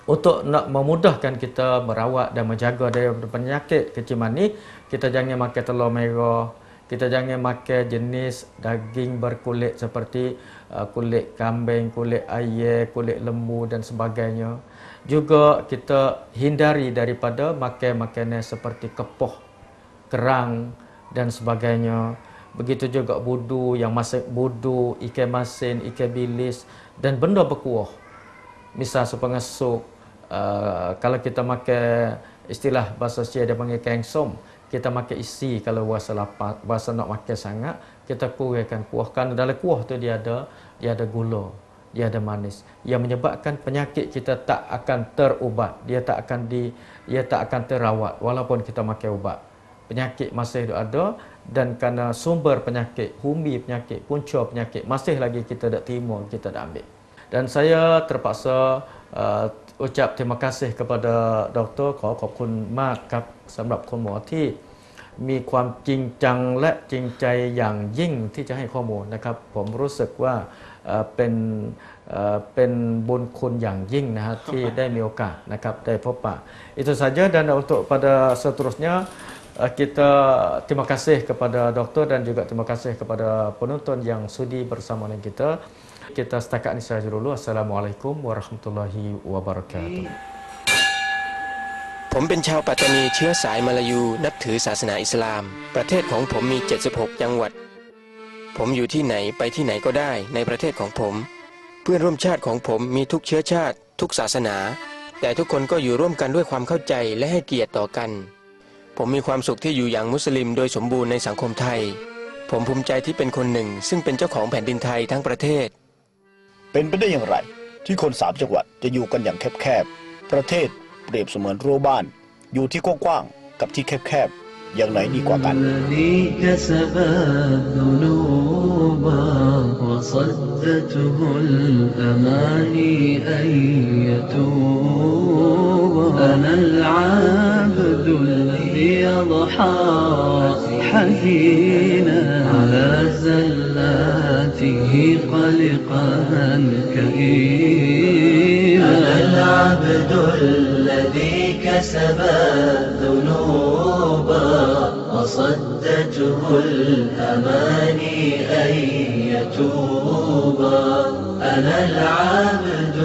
untuk nak memudahkan kita merawat dan menjaga daripada penyakit kenciman ni, kita jangan makan telur merah, kita jangan makan jenis daging berkulit seperti kulit kambing, kulit ayam, kulit lembu dan sebagainya. Juga kita hindari daripada makan makanan seperti kepoh, kerang dan sebagainya. Begitu juga budu yang masak budu, ikan masin, ikan bilis dan benda berkuah. Misal supaya sup, kalau kita makan istilah bahasa Sia dia panggil kengsom, kita makan isi kalau rasa lapar, rasa nak makan sangat, kita kurangkan kuah. Kerana dalam kuah tu dia ada gula, dia ada manis yang menyebabkan penyakit kita tak akan terubat, dia tak akan terawat walaupun kita makan ubat. Penyakit masih ada, dan kerana sumber penyakit, humi penyakit, punca penyakit masih lagi kita tak terima, kita tak ambil. Dan saya terpaksa ucap terima kasih kepada doktor, ขอบคุณมากครับสำหรับคุณหมอที่มีความจริงจังและจริงใจอย่างยิ่งที่จะให้ข้อมูลนะครับผมรู้สึกว่าเป็นบุญคุณอย่างยิ่งนะฮะที่ได้มีโอกาสนะครับได้พบปะ itu saja dan untuk pada seterusnya kita terima kasih kepada doktor dan juga terima kasih kepada penonton yang sudi bersama dengan kita. Kita setakat ini saja dulu. Assalamualaikum warahmatullahi wabarakatuh. ผมเป็นชาวปัตตานีเชื้อสายมาลายูนับถือศาสนาอิสลาม ประเทศของผมมี 76 จังหวัด ผมอยู่ที่ไหนไปที่ไหนก็ได้ในประเทศของผม เพื่อนร่วมชาติของผมมีทุกเชื้อชาติทุกศาสนา แต่ทุกคนก็อยู่ร่วมกันด้วยความเข้าใจและให้เกียรติต่อกัน ผมมีความสุขที่อยู่อย่างมุสลิมโดยสมบูรณ์ในสังคมไทย ผมภูมิใจที่เป็นคนหนึ่งซึ่งเป็นเจ้าของแผ่นดินไทยทั้งประเทศ เป็นไปได้อย่างไรที่คน3จังหวัดจะอยู่กันอย่างแคบๆประเทศเปรียบเสมือนรั้วบ้านอยู่ที่กว้างๆกับที่แคบๆอย่างไหนดีกว่ากัน الذي كسب الذنوب وصدته الأماني أن يتوب أنا العبد الذي أضحى حزينا على زلاته قلقا كئيبا أنا العبد الذي كسب الذنوب وصدته الأماني أن يتوب أنا العبد